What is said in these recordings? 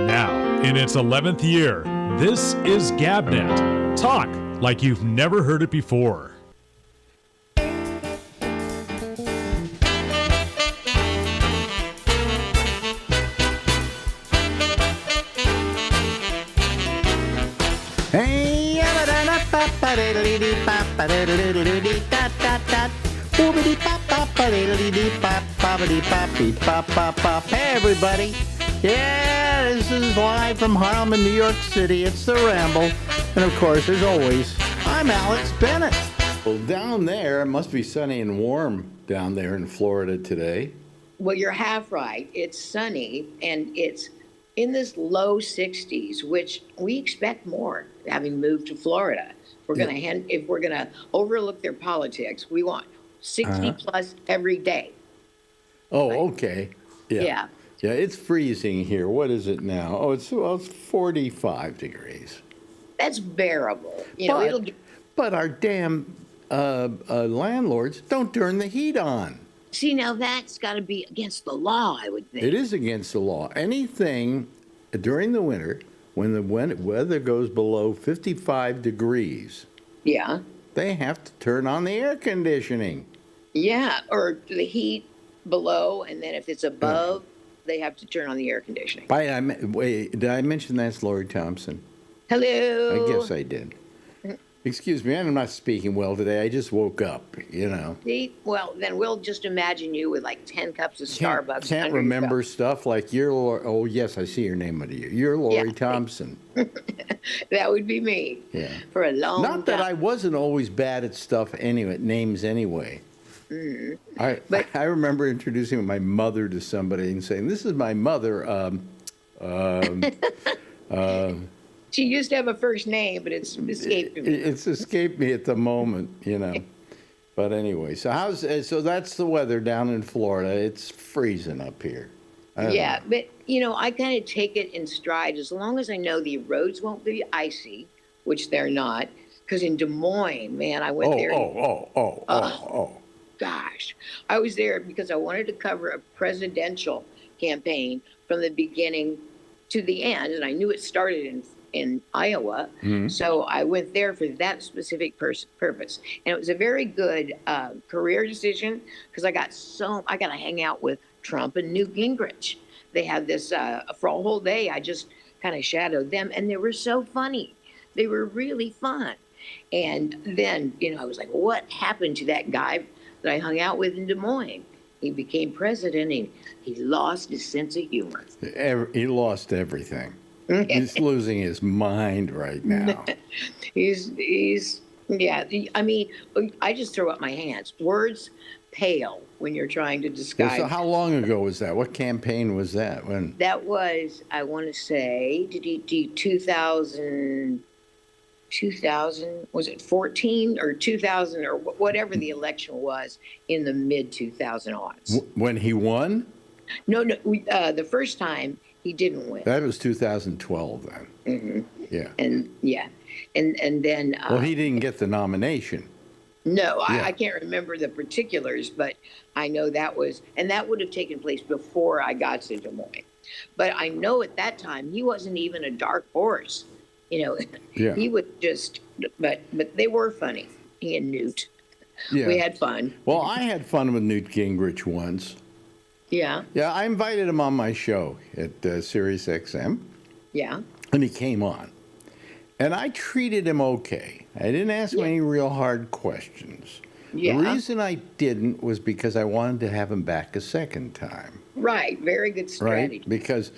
Now, in its 11th year, this is GabNet. Talk like you've never heard it before. Hey, everybody. Yeah, this is live from Harlem, New York City. It's the Ramble. And of course, as always, I'm Alex Bennett. Well, down there, it must be sunny and warm down there in Florida today. Well, you're half right. It's sunny and it's in this low 60s, which we expect more having moved to Florida. If we're gonna overlook their politics, we want 60 plus every day. Oh, okay. Yeah. Yeah, it's freezing here. What is it now? Oh, it's 45 degrees. That's bearable. But our damn landlords don't turn the heat on. See, now that's got to be against the law, I would think. It is against the law. Anything during the winter, when the weather goes below 55 degrees, yeah, they have to turn on the air conditioning. Yeah, or the heat below, and then if it's above, they have to turn on the air conditioning. Wait, did I mention that's Lori Thompson? Hello. I guess I did. Excuse me, I'm not speaking well today. I just woke up, See? Well, then we'll just imagine you with like 10 cups of Starbucks. Can't remember stuff like oh, yes, I see your name under you. You're Lori Thompson. That would be me. Yeah. For a long time. Not that I wasn't always bad at stuff anyway, names anyway. I remember introducing my mother to somebody and saying, "This is my mother." She used to have a first name, but it's escaped me. It's escaped me at the moment, But anyway, so that's the weather down in Florida. It's freezing up here. Yeah, but I kind of take it in stride as long as I know the roads won't be icy, which they're not. Because in Des Moines, man, I went there. Gosh, I was there because I wanted to cover a presidential campaign from the beginning to the end, and I knew it started in Iowa, so I went there for that specific purpose, and it was a very good career decision because I got to hang out with Trump and Newt Gingrich. They had this for a whole day. I just kind of shadowed them, and they were so funny. They were really fun, and then I was like, what happened to that guy that I hung out with in Des Moines? He became president, and he lost his sense of humor. He lost everything. He's losing his mind right now. he's I mean, I just throw up my hands. Words pale when you're trying to describe. So how long ago was that? What campaign was that? When? That was, I want to say, 2000, was it 14 or 2000 or whatever the election was in the mid 2000s. When he won? No, the first time he didn't win. That was 2012 then. Mm-hmm. Yeah. And then. Well, he didn't get the nomination. No, I can't remember the particulars, but I know that would have taken place before I got to Des Moines. But I know at that time he wasn't even a dark horse. He would just, but they were funny. He and Newt. Yeah. We had fun. Well, I had fun with Newt Gingrich once. Yeah. Yeah, I invited him on my show at Sirius XM. Yeah. And he came on. And I treated him okay. I didn't ask him any real hard questions. Yeah. The reason I didn't was because I wanted to have him back a second time. Right. Very good strategy. Right? Because,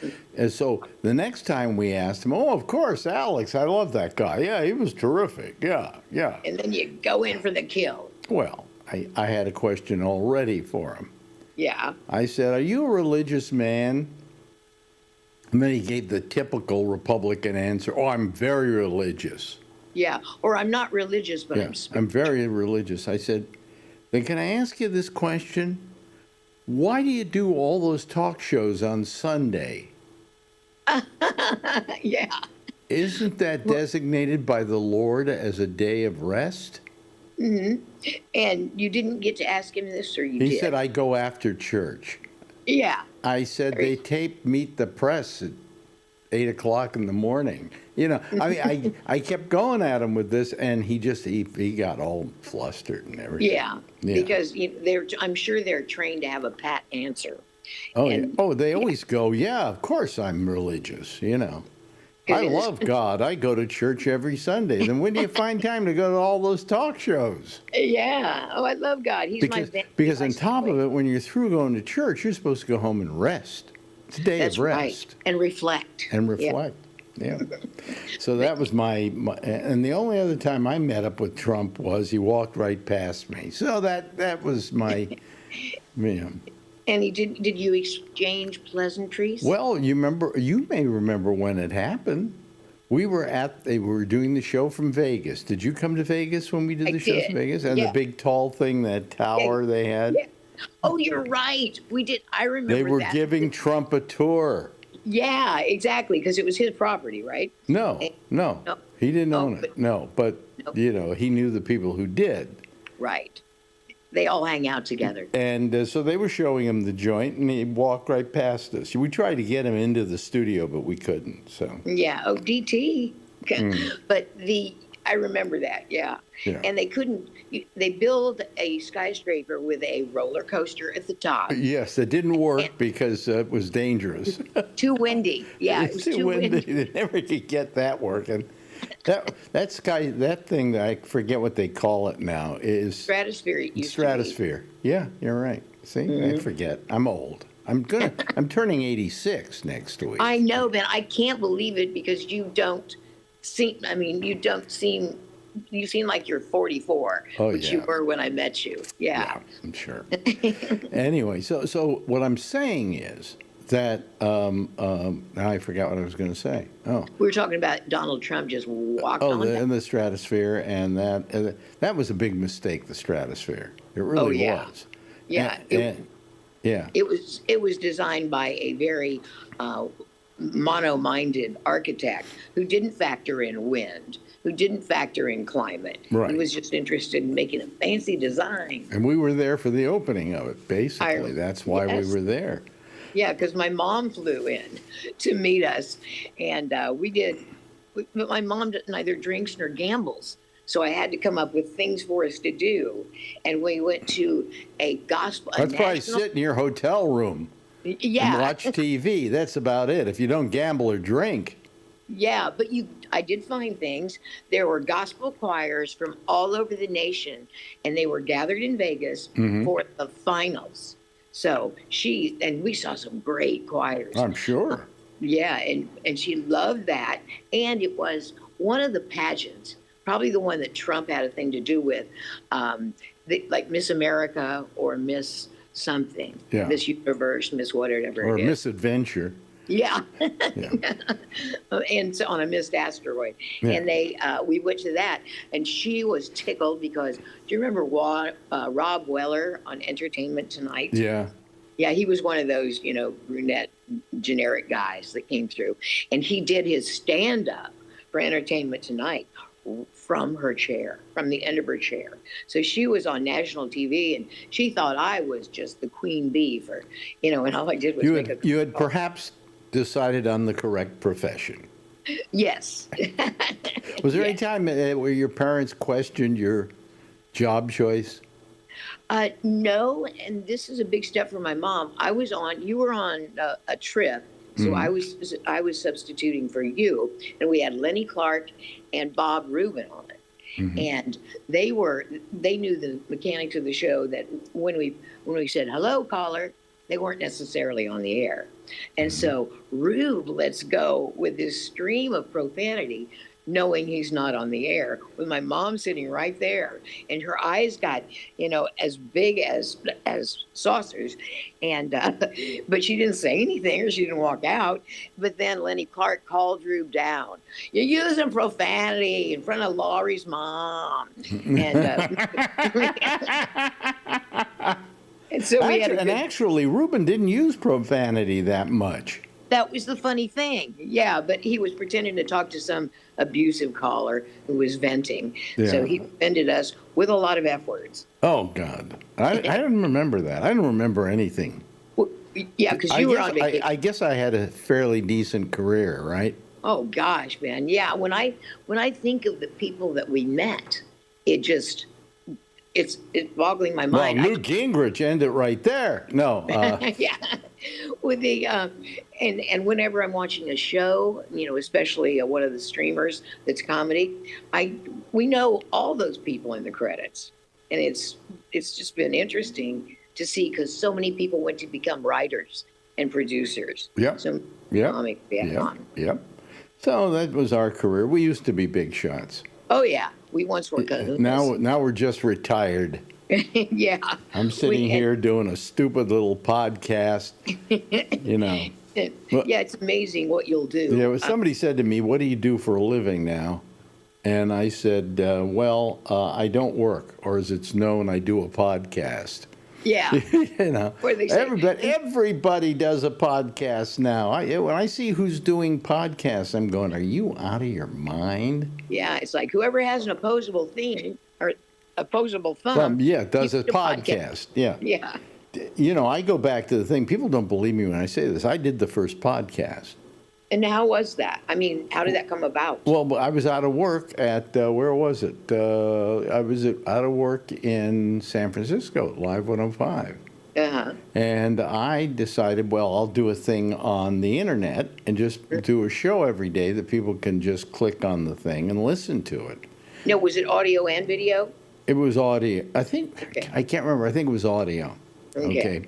so the next time we asked him, oh, of course, Alex, I love that guy. Yeah, he was terrific. Yeah. And then you go in for the kill. Well, I had a question already for him. Yeah. I said, are you a religious man? And then he gave the typical Republican answer, oh, I'm very religious. Yeah, or I'm not religious, but I'm spiritual. I'm very religious. I said, then can I ask you this question? Why do you do all those talk shows on Sunday? Yeah. Isn't that designated by the Lord as a day of rest? Mm-hmm. And you didn't get to ask him this, or you did? He said, I go after church. Yeah. I said, they tape Meet the Press 8 o'clock in the morning. I mean, I kept going at him with this, and he got all flustered and everything. Yeah, because I'm sure they're trained to have a pat answer. Oh, And- yeah. Oh, they always go, yeah, of course I'm religious, I love God. I go to church every Sunday. Then when do you find time to go to all those talk shows? Yeah. Oh, I love God. He's Because on top of it, when you're through going to church, you're supposed to go home and rest. It's a day That's of rest. right. And reflect. And reflect. Yeah. So that was my, and the only other time I met up with Trump was he walked right past me. So that was my, And did you exchange pleasantries? Well, you may remember when it happened. They were doing the show from Vegas. Did you come to Vegas when we did the show from Vegas? And the big tall thing, that tower they had? Yeah. Oh, you're right. We did. I remember They were that. giving Trump a tour. Yeah, exactly, because it was his property, right? No. He didn't own it. But Nope. He knew the people who did. Right. They all hang out together. And so they were showing him the joint, and he walked right past us. We tried to get him into the studio, but we couldn't. So Yeah. Oh, DT. But I remember that. Yeah. And they couldn't. They built a skyscraper with a roller coaster at the top. Yes, it didn't work because it was dangerous. Too windy. Yeah, it was too windy. They never could get that working. That thing, I forget what they call it now, is Stratosphere. It used Stratosphere. Yeah, you're right. See, I forget. I'm old. I'm turning 86 next week. I know, but I can't believe it because you don't seem. I mean, you seem like you're 44, which you were when I met you. Yeah, I'm sure. Anyway, so what I'm saying is that now I forgot what I was going to say. Oh, we were talking about Donald Trump just walked on. And the Stratosphere, and that was a big mistake. The Stratosphere, it really was. Yeah, It was designed by a very mono-minded architect who didn't factor in wind, who didn't factor in climate. Right. He was just interested in making a fancy design. And we were there for the opening of it, basically. That's why we were there. Yeah, because my mom flew in to meet us, and but my mom neither drinks nor gambles. So I had to come up with things for us to do. And we went to a gospel. That's probably sit in your hotel room and watch TV. That's about it. If you don't gamble or drink. Yeah, but I did find things. There were gospel choirs from all over the nation, and they were gathered in Vegas for the finals. So we saw some great choirs. I'm sure. Yeah, and she loved that. And it was one of the pageants, probably the one that Trump had a thing to do with, like Miss America or Miss something, Miss Universe, Miss whatever or it is. Miss Adventure. Yeah. And so on a missed asteroid. Yeah. And we went to that, and she was tickled because, do you remember Rob Weller on Entertainment Tonight? Yeah. Yeah, he was one of those, brunette generic guys that came through. And he did his stand-up for Entertainment Tonight from her chair, from the end of her chair. So she was on national TV, and she thought I was just the queen bee for, and all I did was You had perhaps decided on the correct profession. Yes. Was there any time where your parents questioned your job choice? No, and this is a big step for my mom. You were on a trip, so I was substituting for you, and we had Lenny Clark and Bob Rubin on it. And they knew the mechanics of the show, that when we said, hello, caller, they weren't necessarily on the air. And so Rube lets go with this stream of profanity, knowing he's not on the air, with my mom sitting right there, and her eyes got, as big as saucers, and but she didn't say anything, or she didn't walk out. But then Lenny Clark called Rube down. You're using profanity in front of Laurie's mom, and and so we had actually, Reuben didn't use profanity that much. That was the funny thing. Yeah, but he was pretending to talk to some abusive caller who was venting. Yeah. So he offended us with a lot of F words. Oh, God. I didn't remember that. I don't remember anything. Yeah, because you were on vacation. I guess I had a fairly decent career, right? Oh gosh, man. Yeah, when I think of the people that we met, it just it's boggling my Well, mind. Newt Gingrich ended right there. No, Yeah, with the and whenever I'm watching a show, especially one of the streamers that's comedy, we know all those people in the credits, and it's just been interesting to see because so many people went to become writers and producers. Yep. So Yep. comic Yep. on. Yep. So that was our career. We used to be big shots. Oh yeah, we once were cahoons. Now we're just retired. Yeah. I'm sitting here doing a stupid little podcast, Well, Yeah, it's amazing what you'll do. Yeah, somebody said to me, "What do you do for a living now?" And I said, I don't work, or as it's known, I do a podcast. Yeah. What do they say? Everybody does a podcast now. When I see who's doing podcasts, I'm going, "Are you out of your mind?" Yeah, it's like whoever has an opposable thing or opposable thumb. Does a you do podcast. Yeah. Yeah. I go back to the thing. People don't believe me when I say this. I did the first podcast. And how was that? I mean, how did that come about? Well, I was out of work at, where was it? I was out of work in San Francisco, Live 105. Uh-huh. And I decided, well, I'll do a thing on the internet and just do a show every day that people can just click on the thing and listen to it. No, was it audio and video? It was audio. I think, Okay. I can't remember. I think it was audio. Okay.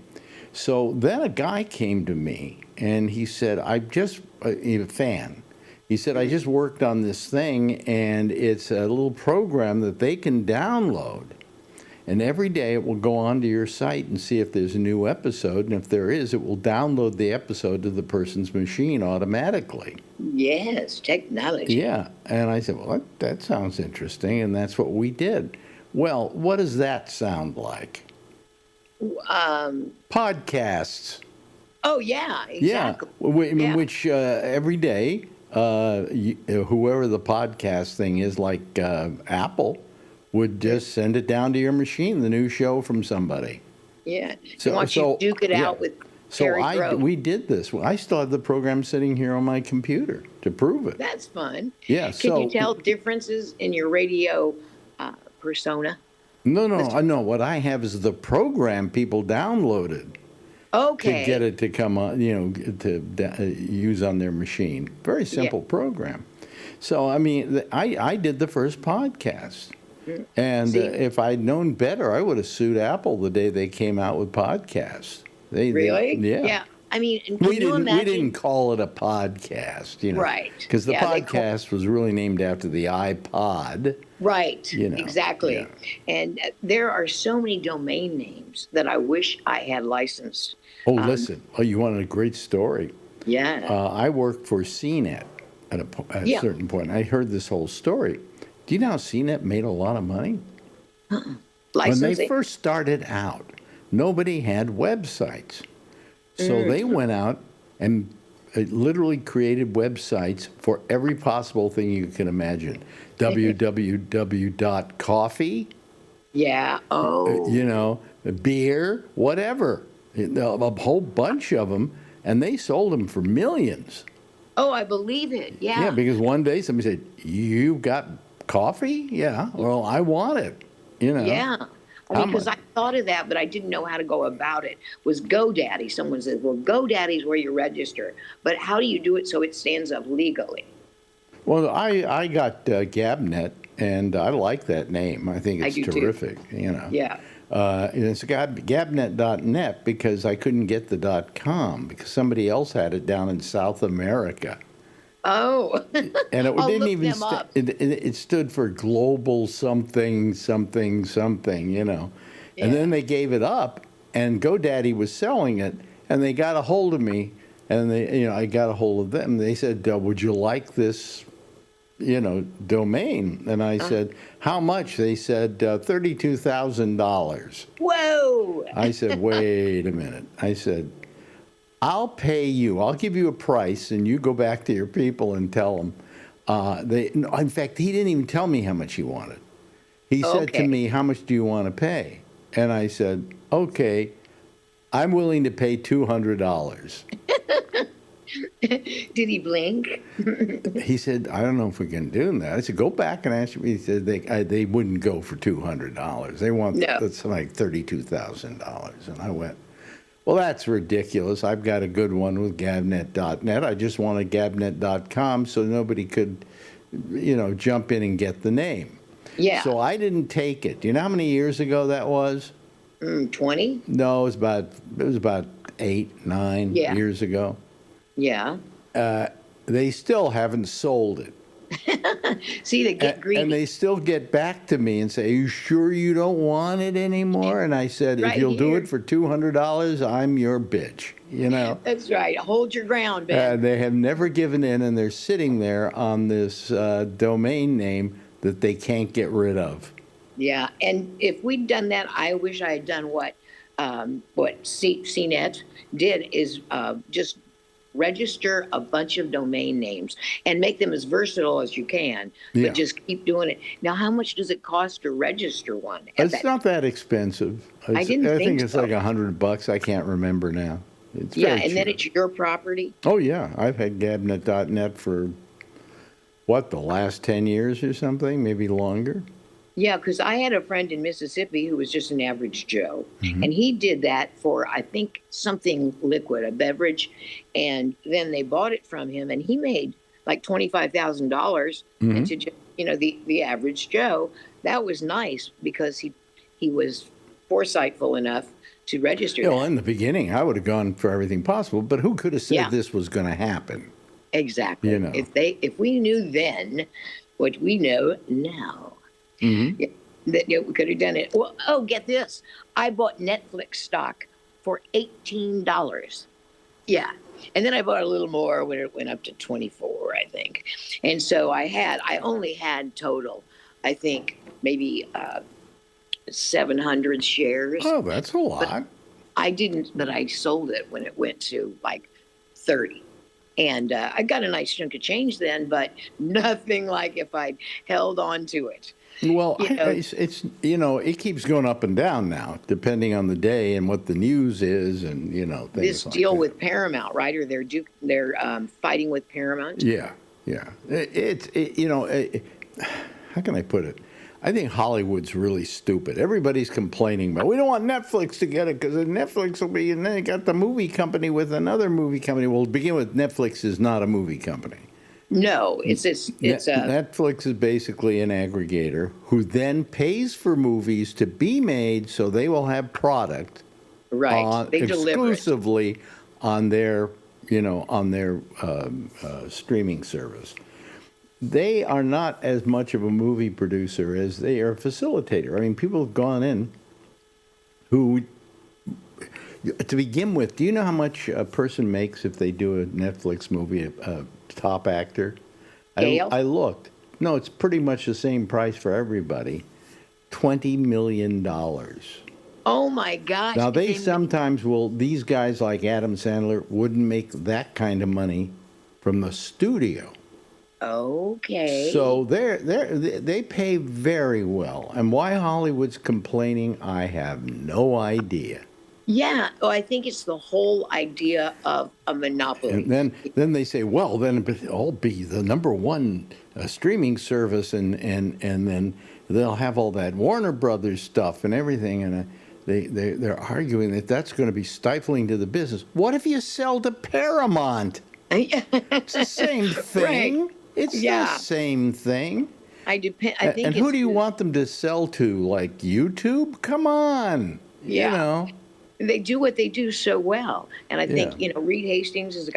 So then a guy came to me and he said, a fan. He said, I just worked on this thing and it's a little program that they can download. And every day it will go onto your site and see if there's a new episode. And if there is, it will download the episode to the person's machine automatically. Yes, technology. Yeah. And I said, well, that sounds interesting. And that's what we did. Well, what does that sound like? Podcasts. Oh, yeah, exactly. Yeah, which every day, whoever the podcast thing is, like Apple, would just send it down to your machine, the new show from somebody. Yeah. Once you duke it out with Terry Grove. We did this. I still have the program sitting here on my computer to prove it. That's fun. Yeah. Can you tell differences in your radio persona? No. What I have is the program people downloaded. Okay. To get it to come on, to use on their machine. Very simple program. So, I mean, I did the first podcast. And if I'd known better, I would have sued Apple the day they came out with podcasts. Really? Yeah. I mean, We didn't call it a podcast, Right. Because the podcast was really named after the iPod. Right. Exactly. Yeah. And there are so many domain names that I wish I had licensed. Oh, listen. You wanted a great story. Yeah. I worked for CNET at a certain point. I heard this whole story. Do you know how CNET made a lot of money? When they first started out, nobody had websites. So they went out and literally created websites for every possible thing you can imagine. www.coffee. Yeah. Oh. Beer, whatever. A whole bunch of them. And they sold them for millions. Oh, I believe it. Yeah. Yeah, because one day somebody said, "You got coffee?" Yeah. Well, I want it. Yeah. I mean, because I thought of that, but I didn't know how to go about it. Was GoDaddy? Someone said, well, GoDaddy's where you register. But how do you do it so it stands up legally? Well, I got Gabnet, and I like that name. I think it's terrific. Yeah. It's Gabnet.net because I couldn't get the .com because somebody else had it down in South America. Oh. And it didn't even it stood for global something. Yeah. And then they gave it up, and GoDaddy was selling it, and they got a hold of me, and I got a hold of them. They said, "Would you like this, domain?" And I said, "How much?" They said, $32,000. Whoa! I said, "Wait a minute." I said, "I'll pay you. I'll give you a price, and you go back to your people and tell them." In fact, he didn't even tell me how much he wanted. He said to me, "How much do you want to pay?" And I said, "Okay, I'm willing to pay $200. Did he blink? He said, I don't know if we can do that. I said, go back and ask me. He said they wouldn't go for $200. They want that's like $32,000. And I went, well, that's ridiculous. I've got a good one with Gabnet.net. I just wanted Gabnet.com so nobody could, jump in and get the name. Yeah. So I didn't take it. Do you know how many years ago that was? 20? No, it was about 8, 9 years ago. Yeah. They still haven't sold it. See, they get greedy. And they still get back to me and say, are you sure you don't want it anymore? And I said, if you'll do it for $200, I'm your bitch. That's right. Hold your ground, Ben. They have never given in, and they're sitting there on this domain name that they can't get rid of. Yeah, and if we'd done that, I wish I had done what CNET did is just register a bunch of domain names and make them as versatile as you can, but just keep doing it. Now, how much does it cost to register one? It's not that expensive. I think it's like $100. I can't remember now. It's and then it's your property? Oh, yeah. I've had Gabnet.net for, the last 10 years or something, maybe longer. Yeah, because I had a friend in Mississippi who was just an average Joe, and he did that for, I think, something liquid, a beverage, and then they bought it from him, and he made like $25,000. And to just, the average Joe, that was nice because he was foresightful enough to register. Well, in the beginning, I would have gone for everything possible, but who could have said this was going to happen? Exactly. If we knew then what we know now. That we could have done it. Well, get this. I bought Netflix stock for $18. Yeah. And then I bought a little more when it went up to 24, I think. And so I only had total, I think, maybe 700 shares. Oh, that's a lot. But I sold it when it went to like 30. And I got a nice chunk of change then, but nothing like if I'd held on to it. Well, it's it keeps going up and down now, depending on the day and what the news is, and things this like deal that. with Paramount, right? Or they're fighting with Paramount. Yeah. How can I put it? I think Hollywood's really stupid. Everybody's complaining about we don't want Netflix to get it because Netflix will be, and then you got the movie company with another movie company. Well, to begin with, Netflix is not a movie company. No, it's Netflix is basically an aggregator who then pays for movies to be made, so they will have product they exclusively on their streaming service. They are not as much of a movie producer as they are a facilitator. I mean, people have gone in who, to begin with, do you know how much a person makes if they do a Netflix movie, a top actor? I looked. No, it's pretty much the same price for everybody. $20 million. Oh, my gosh. Now, these guys like Adam Sandler wouldn't make that kind of money from the studio. Okay. So they pay very well. And why Hollywood's complaining, I have no idea. Yeah, I think it's the whole idea of a monopoly. And then they say, well, then it'll be the number one streaming service, and then they'll have all that Warner Brothers stuff and everything, and they're arguing that that's going to be stifling to the business. What if you sell to Paramount? It's the same thing. Right. It's the same thing. I think. And who do you want them to sell to? Like YouTube? Come on. Yeah. They do what they do so well. And I think, Reed Hastings is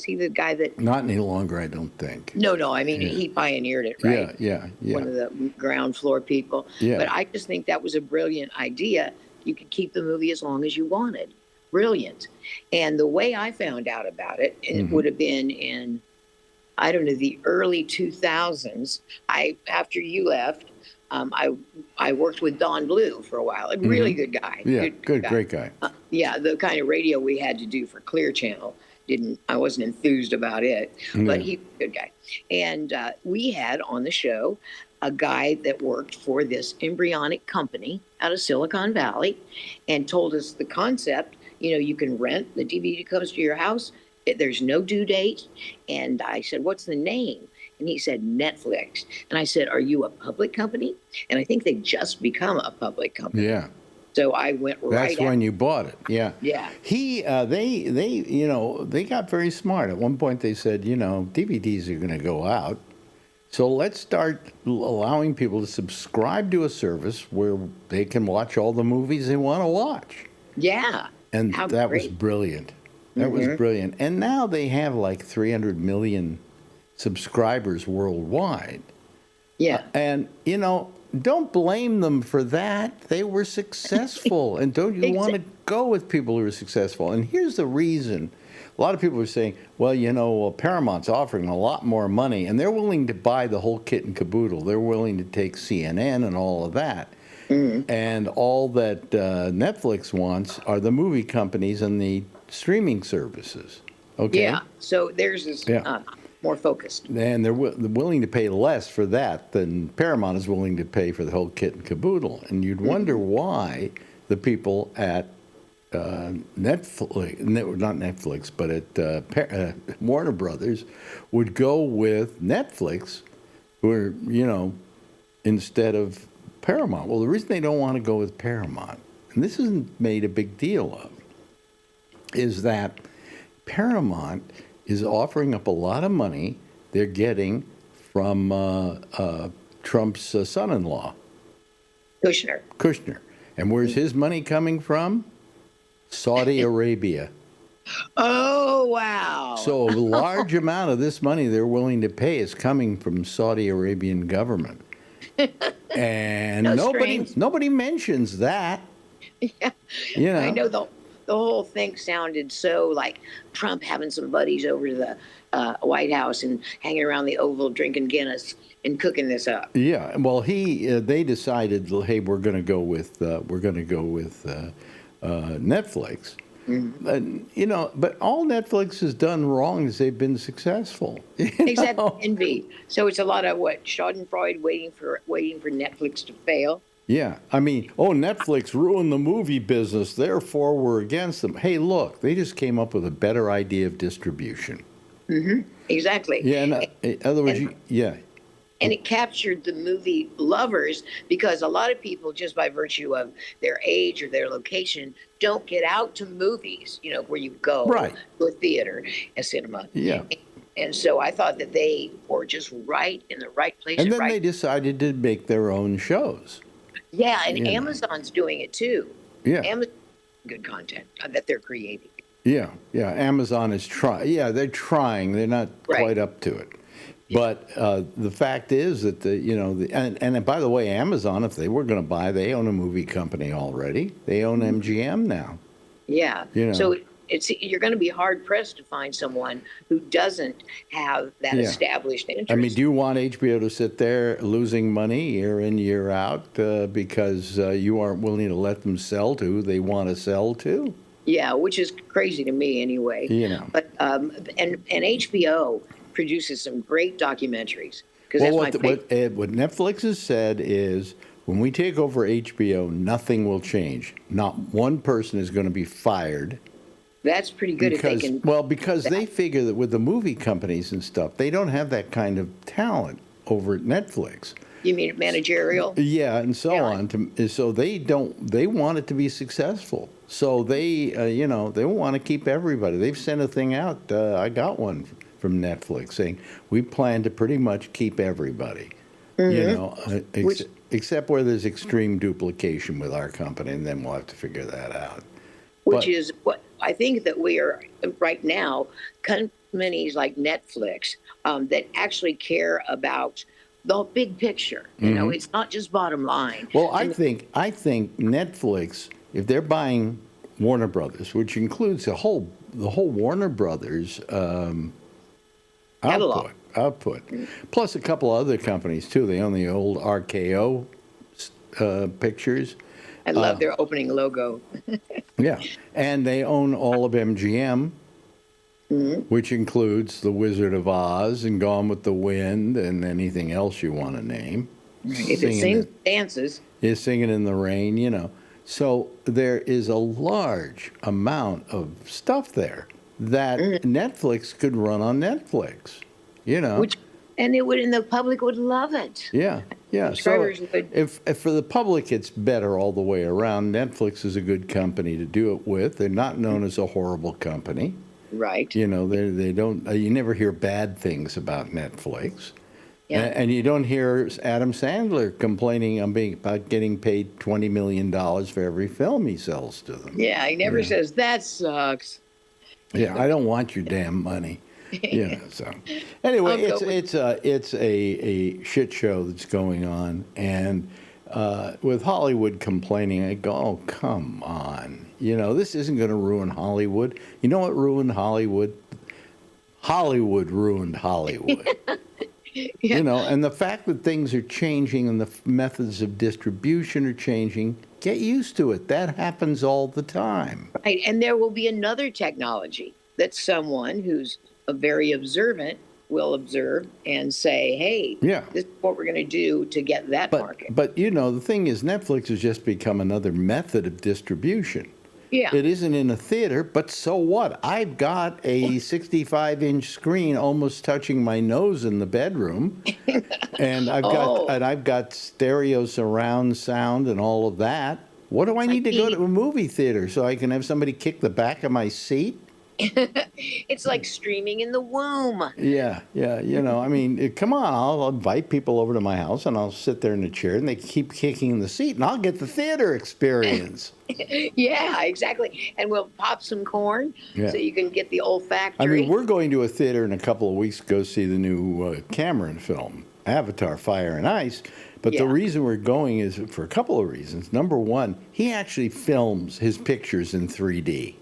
he the guy that... Not any longer, I don't think. No. I mean, he pioneered it, right? Yeah. One of the ground floor people. Yeah. But I just think that was a brilliant idea. You could keep the movie as long as you wanted. Brilliant. And the way I found out about it, and it would have been in, I don't know, the early 2000s. After you left, I worked with Don Blue for a while. A really good guy. Yeah, great guy. The kind of radio we had to do for Clear Channel I wasn't enthused about it, but he's a good guy. And we had on the show a guy that worked for this embryonic company out of Silicon Valley and told us the concept You can rent. The DVD comes to your house. There's no due date. And I said, what's the name? And he said, Netflix. And I said, are you a public company? And I think they just become a public company. Yeah. So I went right. That's when you bought it. Yeah. Yeah. They got very smart. At one point they said, DVDs are going to go out. So let's start allowing people to subscribe to a service where they can watch all the movies they want to watch. Yeah. And that was great. brilliant. That was brilliant. And now they have like 300 million subscribers worldwide. Yeah. And, don't blame them for that. They were successful. And don't you want to go with people who are successful? And here's the reason. A lot of people are saying, well, Paramount's offering a lot more money, and they're willing to buy the whole kit and caboodle. They're willing to take CNN and all of that. Mm-hmm. And all that Netflix wants are the movie companies and the streaming services. Okay? Yeah. So theirs is more focused. And they're willing to pay less for that than Paramount is willing to pay for the whole kit and caboodle. And you'd wonder why the people at Netflix, not Netflix, but at Warner Brothers would go with Netflix, or instead of Paramount. Well, the reason they don't want to go with Paramount, and this isn't made a big deal of, is that Paramount is offering up a lot of money they're getting from Trump's son-in-law, Kushner. And where's his money coming from? Saudi Arabia. Oh, wow. So a large amount of this money they're willing to pay is coming from Saudi Arabian government. And nobody mentions that. Yeah. I know the whole thing sounded so like Trump having some buddies over to the White House and hanging around the Oval drinking Guinness and cooking this up. Yeah. Well, they decided, hey, we're going to go with Netflix. Mm-hmm. But all Netflix has done wrong is they've been successful. Exactly. Envy. So it's a lot of Schadenfreude waiting for Netflix to fail. Yeah. I mean, Netflix ruined the movie business, therefore we're against them. Hey, look, they just came up with a better idea of distribution. Mm-hmm. Exactly. Yeah. In other words, and it captured the movie lovers, because a lot of people, just by virtue of their age or their location, don't get out to movies, where you go to a theater, a cinema. Yeah. And so I thought that they were just right in the right place. And then they decided to make their own shows. Yeah, and Amazon's doing it too. Yeah. Amazon, good content that they're creating. Yeah. Amazon is trying. Yeah, they're trying. They're not quite up to it. But the fact is that and by the way, Amazon, if they were going to buy, they own a movie company already. They own MGM now. Yeah. So you're going to be hard pressed to find someone who doesn't have that established interest. I mean, do you want HBO to sit there losing money year in, year out because you aren't willing to let them sell to who they want to sell to? Yeah, which is crazy to me anyway. But and HBO produces some great documentaries. What Netflix has said is, when we take over HBO, nothing will change. Not one person is going to be fired. That's pretty good if they can. Well, because they figure that with the movie companies and stuff, they don't have that kind of talent over at Netflix. You mean managerial? Yeah, and so on. So they want it to be successful. So they want to keep everybody. They've sent a thing out. I got one from Netflix saying, we plan to pretty much keep everybody, except where there's extreme duplication with our company, and then we'll have to figure that out. Which is what I think that we are right now, companies like Netflix that actually care about the big picture. It's not just bottom line. Well, I think Netflix, if they're buying Warner Brothers, which includes the whole Warner Brothers output, plus a couple of other companies too. They own the old RKO pictures. I love their opening logo. Yeah, and they own all of MGM, which includes The Wizard of Oz and Gone with the Wind and anything else you want to name. If it sings, dances. Yeah, Singing in the Rain, So there is a large amount of stuff there that Netflix could run on Netflix. You know. And the public would love it. Yeah, yeah. So Subscribers would. if for the public, it's better all the way around. Netflix is a good company to do it with. They're not known as a horrible company. Right. You know, they don't. You never hear bad things about Netflix. Yeah. And you don't hear Adam Sandler complaining about getting paid $20 million for every film he sells to them. Yeah, he never says, that sucks. Yeah, I don't want your damn money. Yeah. So anyway, it's a shit show that's going on, and with Hollywood complaining, I go, oh, come on. You know, this isn't going to ruin Hollywood. You know what ruined Hollywood? Hollywood ruined Hollywood. You know, and the fact that things are changing and the methods of distribution are changing, get used to it. That happens all the time. Right. And there will be another technology that someone who's very observant will observe and say, hey, this is what we're going to do to get that market. But, you know, the thing is, Netflix has just become another method of distribution. Yeah. It isn't in a theater, but so what? I've got a 65-inch screen almost touching my nose in the bedroom, and I've got stereo surround sound and all of that. What do I need to go to a movie theater so I can have somebody kick the back of my seat? It's like streaming in the womb. Yeah. You know, I mean, come on. I'll invite people over to my house, and I'll sit there in a chair, and they keep kicking the seat, and I'll get the theater experience. Yeah, exactly. And we'll pop some corn so you can get the olfactory. I mean, we're going to a theater in a couple of weeks to go see the new Cameron film, Avatar, Fire and Ice. But the reason we're going is for a couple of reasons. Number one, he actually films his pictures in 3D.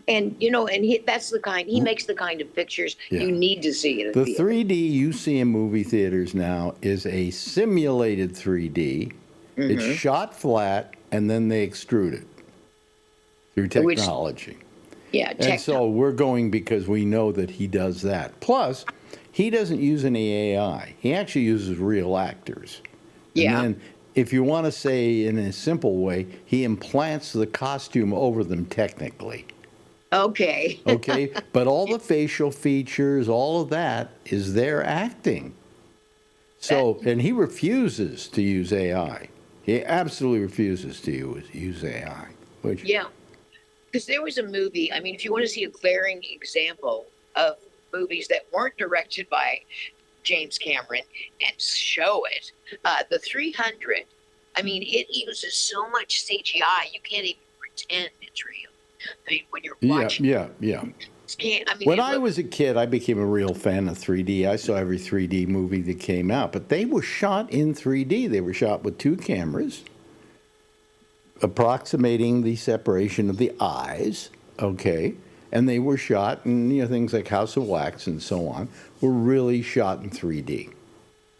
And, you know, that's the kind, he makes the kind of pictures you need to see in a The theater. 3D you see in movie theaters now is a simulated 3D. It's shot flat, and then they extrude it through technology. And so we're going because we know that he does that. Plus, he doesn't use any AI. He actually uses real actors. Yeah. And then, if you want to say in a simple way, he implants the costume over them technically. Okay. Okay, but all the facial features, all of that is their acting. So, and he refuses to use AI. He absolutely refuses to use AI. Which, because there was a movie, I mean, if you want to see a glaring example of movies that weren't directed by James Cameron and show it, The 300, I mean, it uses so much CGI, you can't even pretend it's real. I mean, when you're watching. Yeah. I mean, When I was a kid, I became a real fan of 3D. I saw every 3D movie that came out, but they were shot in 3D. They were shot with two cameras, approximating the separation of the eyes, okay? And they were shot, and you know, things like House of Wax and so on were really shot in 3D.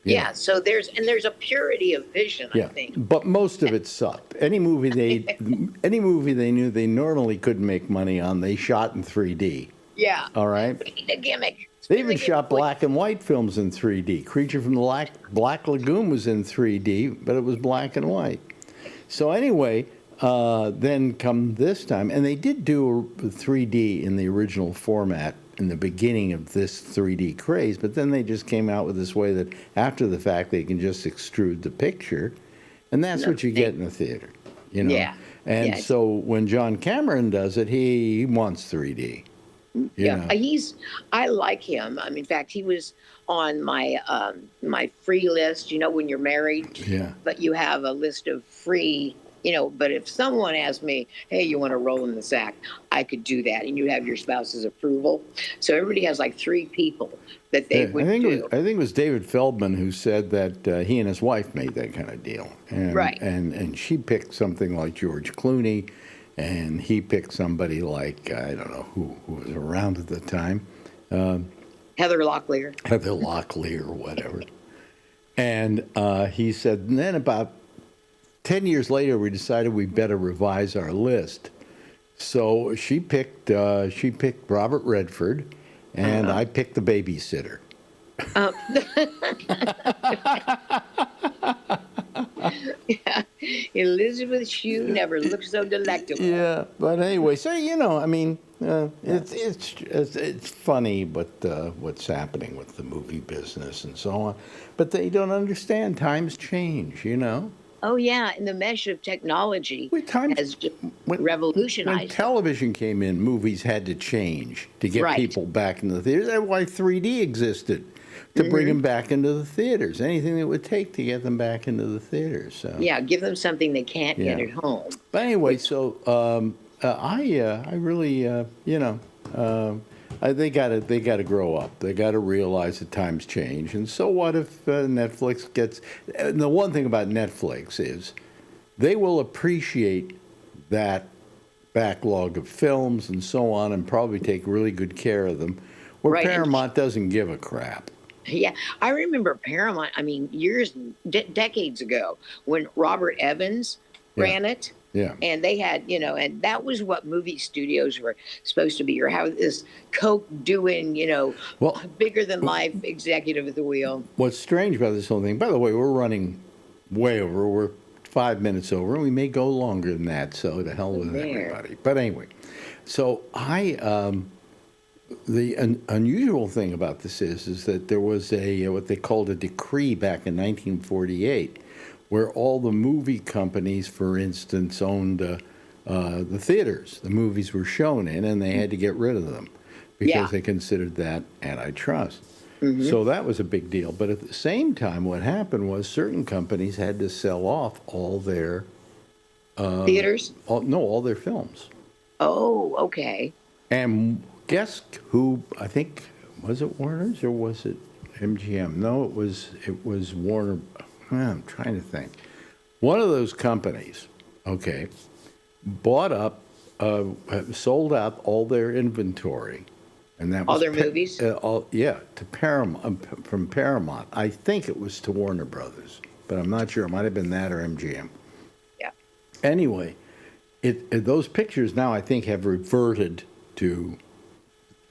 Yeah, so there's a purity of vision, I think. But most of it sucked. Any movie they knew they normally couldn't make money on, they shot in 3D. Yeah. All right. The gimmick. They even shot black and white films in 3D. Creature from the Black Lagoon was in 3D, but it was black and white. So anyway, then come this time, and they did do 3D in the original format in the beginning of this 3D craze, but then they just came out with this way that after the fact they can just extrude the picture, and that's what you get in the theater, you know. Yeah. And so when John Cameron does it, he wants 3D. You know. I like him. I mean, in fact, he was on my my free list. You know, when you're married, but you have a list of free. You know, but if someone asked me, hey, you want to roll in the sack, I could do that. And you have your spouse's approval. So everybody has like 3 people that they would do. I think it was David Feldman who said that he and his wife made that kind of deal. And, right. And she picked something like George Clooney, and he picked somebody like, I don't know who was around at the time. Heather Locklear. Heather Locklear or whatever. And he said, and then about 10 years later, we decided we better revise our list. So she picked Robert Redford, and I picked the babysitter. Elizabeth Shue never looked so delectable. Yeah, but anyway, so I mean, it's funny, but what's happening with the movie business and so on. But they don't understand times change. Oh yeah, and the mesh of technology When times has just when revolutionized it. television came in, movies had to change to get Right. people back into the theaters. That's why 3D existed, to bring them back into the theaters. Anything it would take to get them back into the theaters. So. Yeah, give them something they can't get Yeah. at home. But anyway, so I really they gotta grow up. They gotta realize that times change. And so what if Netflix gets? And the one thing about Netflix is they will appreciate that backlog of films and so on, and probably take really good care of them. Where Right, and- Paramount doesn't give a crap. Yeah, I remember Paramount. I mean, decades ago, when Robert Evans ran it. Yeah. And they had, and that was what movie studios were supposed to be, or how this Coke doing, Well- bigger than life executive at the wheel. What's strange about this whole thing, by the way, we're running way over. We're 5 minutes over, and we may go longer than that, so to hell with There. everybody. But anyway, so the unusual thing about this is that there was what they called a decree back in 1948, where all the movie companies, for instance, owned the theaters the movies were shown in, and they had to get rid of them because Yeah. they considered that antitrust. So that was a big deal. But at the same time, what happened was certain companies had to sell off all their Theaters? all their films. Oh, okay. And guess who? I think, was it Warner's or was it MGM? No, it was Warner. I'm trying to think. One of those companies, okay, bought up, sold out all their inventory, and that All was their movies? to Paramount, from Paramount. I think it was to Warner Brothers, but I'm not sure. It might have been that or MGM. Yeah. Anyway, those pictures now I think have reverted to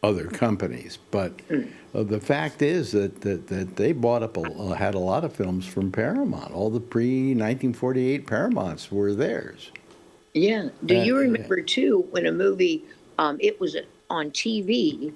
other companies, but the fact is that they bought up had a lot of films from Paramount. All the pre-1948 Paramounts were theirs. Yeah. Do you Yeah. remember too when a movie, it was on TV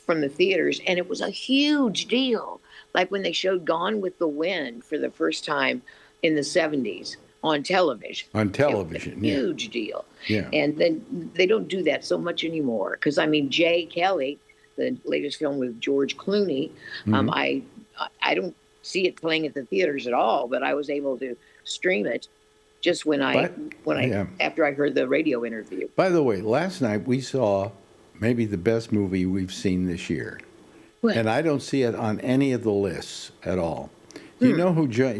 from the theaters, and it was a huge deal, like when they showed Gone with the Wind for the first time in the 70s on television. On It was television, a yeah. huge deal. Yeah. And then they don't do that so much anymore. Because I mean, Jay Kelly, the latest film with George Clooney, I don't see it playing at the theaters at all. But I was able to stream it just Yeah. after I heard the radio interview. By the way, last night we saw maybe the best movie we've seen this year, What? and I don't see it on any of the lists at all. Do you know who Jane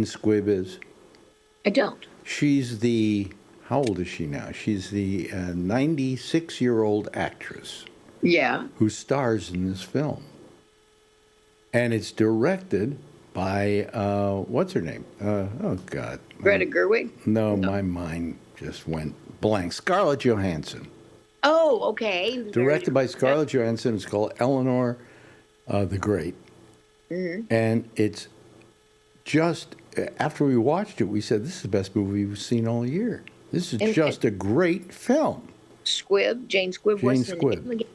Squibb is? I don't. She's how old is she now? She's the 96-year-old actress Yeah. who stars in this film. And it's directed by, what's her name? Oh, God. Greta Gerwig. No, my mind just went blank. Scarlett Johansson. Oh, okay. Directed by Scarlett Johansson. It's called Eleanor the Great. And it's just, after we watched it, we said, this is the best movie we've seen all year. This is And- just a great film. Jane Squibb. Jane What's the Squibb. name again?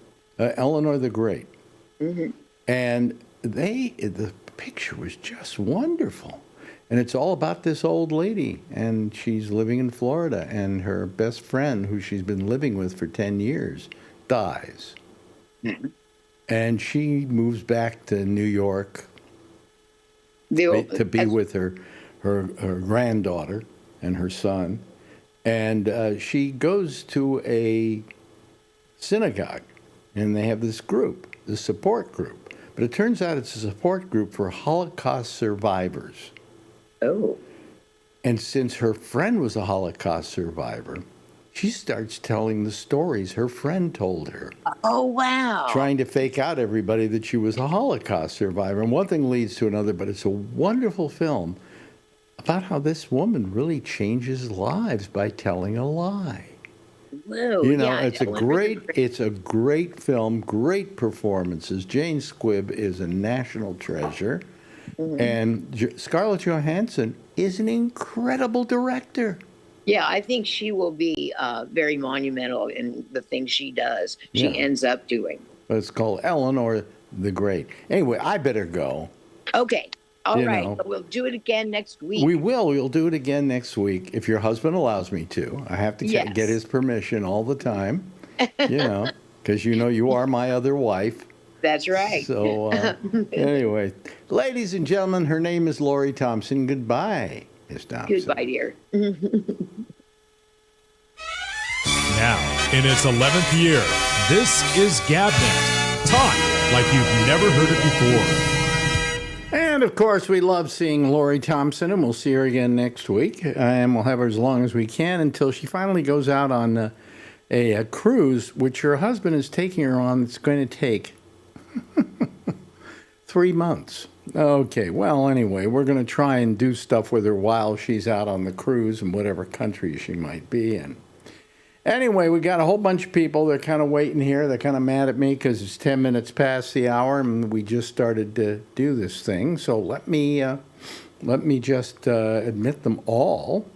Eleanor the Great. And the picture was just wonderful. And it's all about this old lady, and she's living in Florida, and her best friend, who she's been living with for 10 years, dies. And she moves back to New York to be with her granddaughter and her son. And she goes to a synagogue, and they have this group, this support group. But it turns out it's a support group for Holocaust survivors. Oh. And since her friend was a Holocaust survivor, she starts telling the stories her friend told her, Oh, wow. trying to fake out everybody that she was a Holocaust survivor. And one thing leads to another, but it's a wonderful film about how this woman really changes lives by telling a lie. Whoa. Yeah, It's a Eleanor the great film, great performances. Jane Squibb is a national treasure. And Scarlett Johansson is an incredible director. Yeah, I think she will be very monumental in the things she does. She Yeah. ends up doing. It's called Eleanor the Great. Anyway, I better go. Okay. All You right. know. We'll do it again next week. We will. We'll do it again next week if your husband allows me to. I have to Yes. get his permission all the time, because you are my other wife. That's right. So anyway, ladies and gentlemen, her name is Lori Thompson. Goodbye, Miss Thompson. Goodbye, dear. Now, in its 11th year, this is GabNet. Talk like you've never heard it before. And of course, we love seeing Lori Thompson, and we'll see her again next week. And we'll have her as long as we can until she finally goes out on a cruise, which her husband is taking her on. It's going to take 3 months. Okay, well, anyway, we're going to try and do stuff with her while she's out on the cruise in whatever country she might be in. Anyway, we got a whole bunch of people. They're kind of waiting here. They're kind of mad at me because it's 10 minutes past the hour and we just started to do this thing. So let me just admit them all.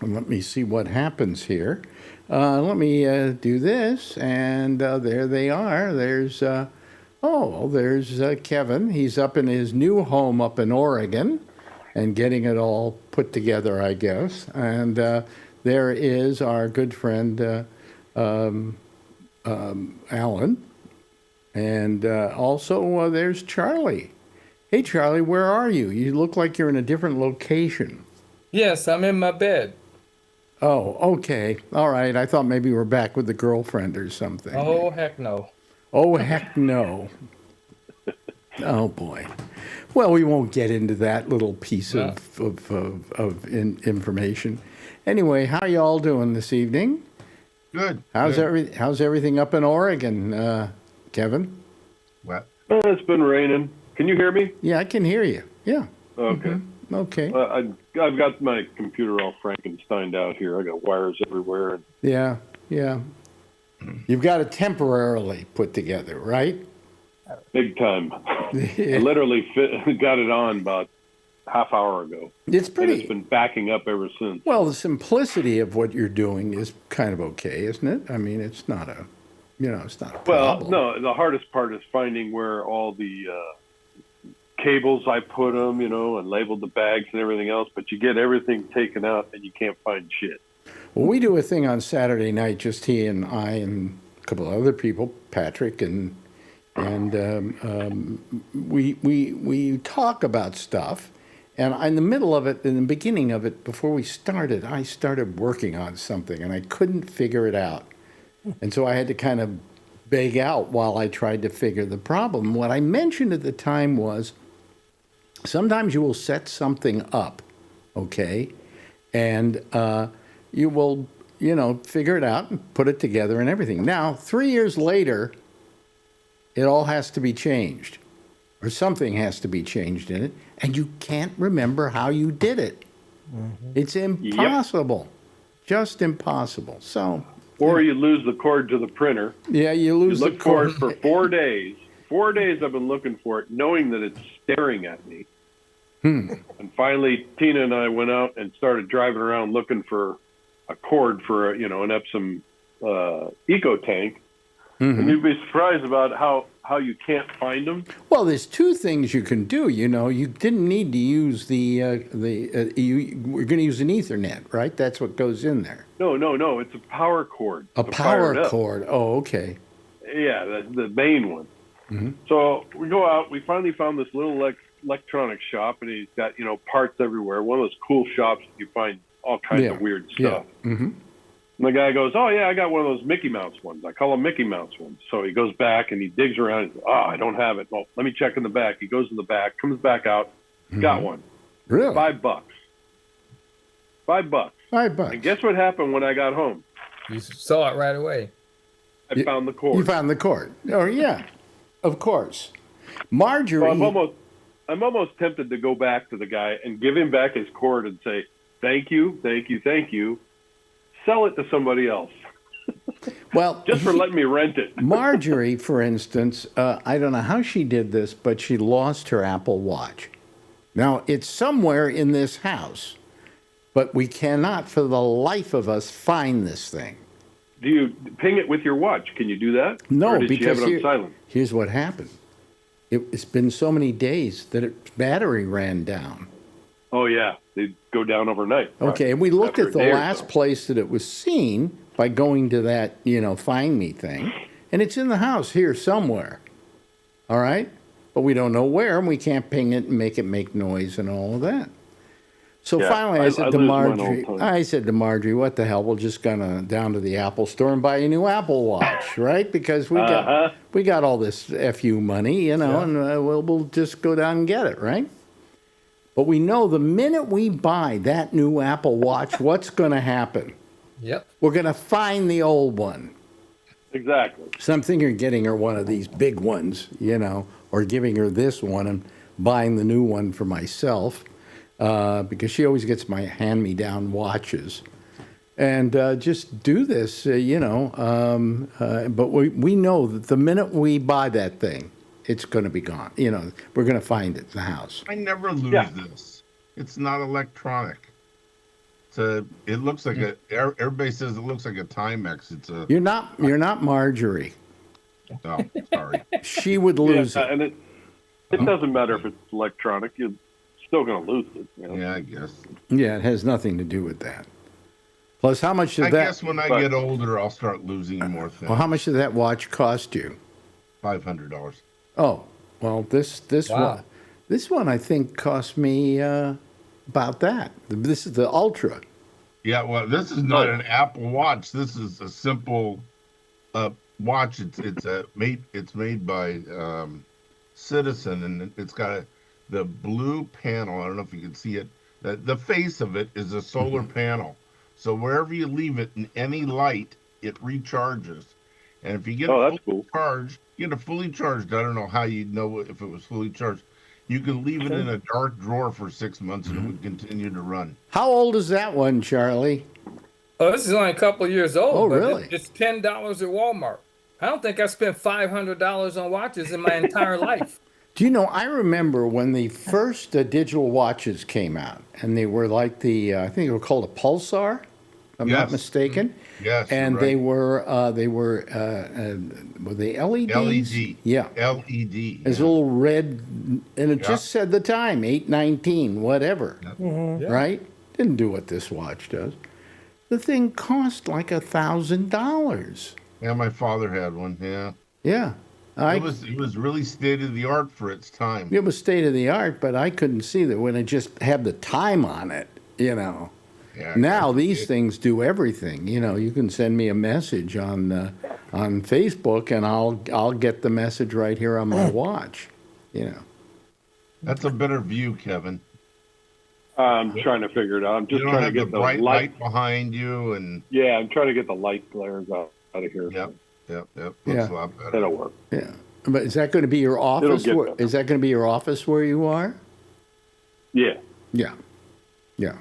And let me see what happens here. Let me do this, and there they are. There's Kevin. He's up in his new home up in Oregon and getting it all put together, I guess. And there is our good friend Alan. And also there's Charlie. Hey, Charlie, where are you? You look like you're in a different location. Yes, I'm in my bed. Oh, okay. All right. I thought maybe you were back with the girlfriend or something. Oh, heck no. Oh, heck no. Oh, boy. Well, we won't get into that little piece of information. Anyway, how you all doing this evening? Good. How's Good. how's everything up in Oregon, Kevin? What? It's been raining. Can you hear me? Yeah, I can hear you. Yeah. Okay. Okay. I've got my computer all Frankensteined out here. I got wires everywhere. Yeah. Yeah. You've got it temporarily put together, right? Big time. I literally got it on about half hour ago. It's And pretty. it's been backing up ever since. Well, the simplicity of what you're doing is kind of okay, isn't it? I mean, it's not a, it's not a Well, problem. no, the hardest part is finding where all the cables I put them, and labeled the bags and everything else. But you get everything taken out and you can't find shit. Well, we do a thing on Saturday night, just he and I and a couple of other people, Patrick, and we talk about stuff. And in the middle of it, in the beginning of it, before we started, I started working on something, and I couldn't figure it out. And so I had to kind of beg out while I tried to figure the problem. What I mentioned at the time was sometimes you will set something up, okay, and you will, figure it out and put it together and everything. Now, 3 years later, it all has to be changed, or something has to be changed in it, and you can't remember how you did it. It's impossible, just impossible. So, Or you lose the cord to the printer. yeah, you You lose the look for cord. it for 4 days. 4 days I've been looking for it, knowing that it's staring at me. And finally, Tina and I went out and started driving around looking for a cord for, an Epsom eco tank. And you'd be surprised about how you can't find them. Well, there's two things you can do. You didn't need to use we're going to use an Ethernet, right? That's what goes in there. No. It's a power cord. A to fire it power up. cord. Oh, okay. Yeah, the main one. So we go out. We finally found this little electronics shop, and he's got parts everywhere. One of those cool shops that you find all kinds of weird stuff. Mm-hmm. And the guy goes, "Oh yeah, I got one of those Mickey Mouse ones. I call them Mickey Mouse ones." So he goes back and he digs around. And says, I don't have it. Well, let me check in the back. He goes in the back, comes back out, got one. Really? $5. $5. $5. And guess what happened when I got home? You saw it right away. I found the cord. You found the cord. Oh, yeah. Of course. Marjorie. So I'm almost tempted to go back to the guy and give him back his cord and say, "Thank you, thank you, thank you." Sell it to somebody else. Well, just for letting me rent it. Marjorie, for instance, I don't know how she did this, but she lost her Apple Watch. Now, it's somewhere in this house, but we cannot for the life of us find this thing. Do you ping it with your watch? Can you do that? No, or did because you have it on silent? here's what happened. It's been so many days that its battery ran down. Oh, yeah. They go down overnight. Okay, and we looked After at a the day or last so. place that it was seen by going to that, find me thing, and it's in the house here somewhere. All right? But we don't know where, and we can't ping it and make it make noise and all of that. So Yeah, finally, I said to lose mine all the Marjorie, time. what the hell? We're just gonna down to the Apple store and buy a new Apple Watch, right? Because we got all this FU money, and we'll just go down and get it, right? But we know the minute we buy that new Apple Watch, what's going to happen? Yep. We're going to find the old one. Exactly. So I'm thinking of getting her one of these big ones, or giving her this one and buying the new one for myself, because she always gets my hand-me-down watches. And just do this, but we know that the minute we buy that thing, it's going to be gone. We're going to find it in the house. I never lose this. It's not electronic. It looks like everybody says it looks like a Timex. It's a. You're not Marjorie. No, sorry. She would lose it. And it doesn't matter if it's electronic. You're still going to lose it. Yeah, I guess. Yeah, it has nothing to do with that. Plus, how much did I that? guess when I get older, I'll start losing more things. Well, how much did that watch cost you? $500. Oh, well, this one I think cost me about that. This is the Ultra. Yeah, well, this is not an Apple Watch. This is a simple watch. It's made by Citizen, and it's got the blue panel. I don't know if you can see it. The face of it is a solar panel. So wherever you leave it in any light, it recharges. And if you get it fully charged, I don't know how you'd know if it was fully charged. You can leave it in a dark drawer for 6 months and it would continue to run. How old is that one, Charlie? Oh, this is only a couple of years old. Oh, but really? It's $10 at Walmart. I don't think I spent $500 on watches in my entire life. Do you know, I remember when the first digital watches came out, and they were like I think they were called a Pulsar, if I'm not mistaken. Yes, and right. they were they LEDs? LED. Yeah. LED. It's a little red, and it just said the time, 8:19, whatever. Right? Didn't do what this watch does. The thing cost like $1,000. Yeah, my father had one. Yeah. Yeah. It was really state of the art for its time. It was state of the art, but I couldn't see that when it just had the time on it, Yeah, Now these things do everything. You can send me a message on Facebook, and I'll get the message right here on my watch. That's a better view, Kevin. I'm trying to figure it out. I'm just You don't trying to have get the the bright light. light behind you, and Yeah, I'm trying to get the light glares out of here. Yep. Looks Yeah. a lot better. That'll work. Yeah. But is that going to be your office? get better. Is that going to be your office where you are? Yeah. Yeah. Yeah.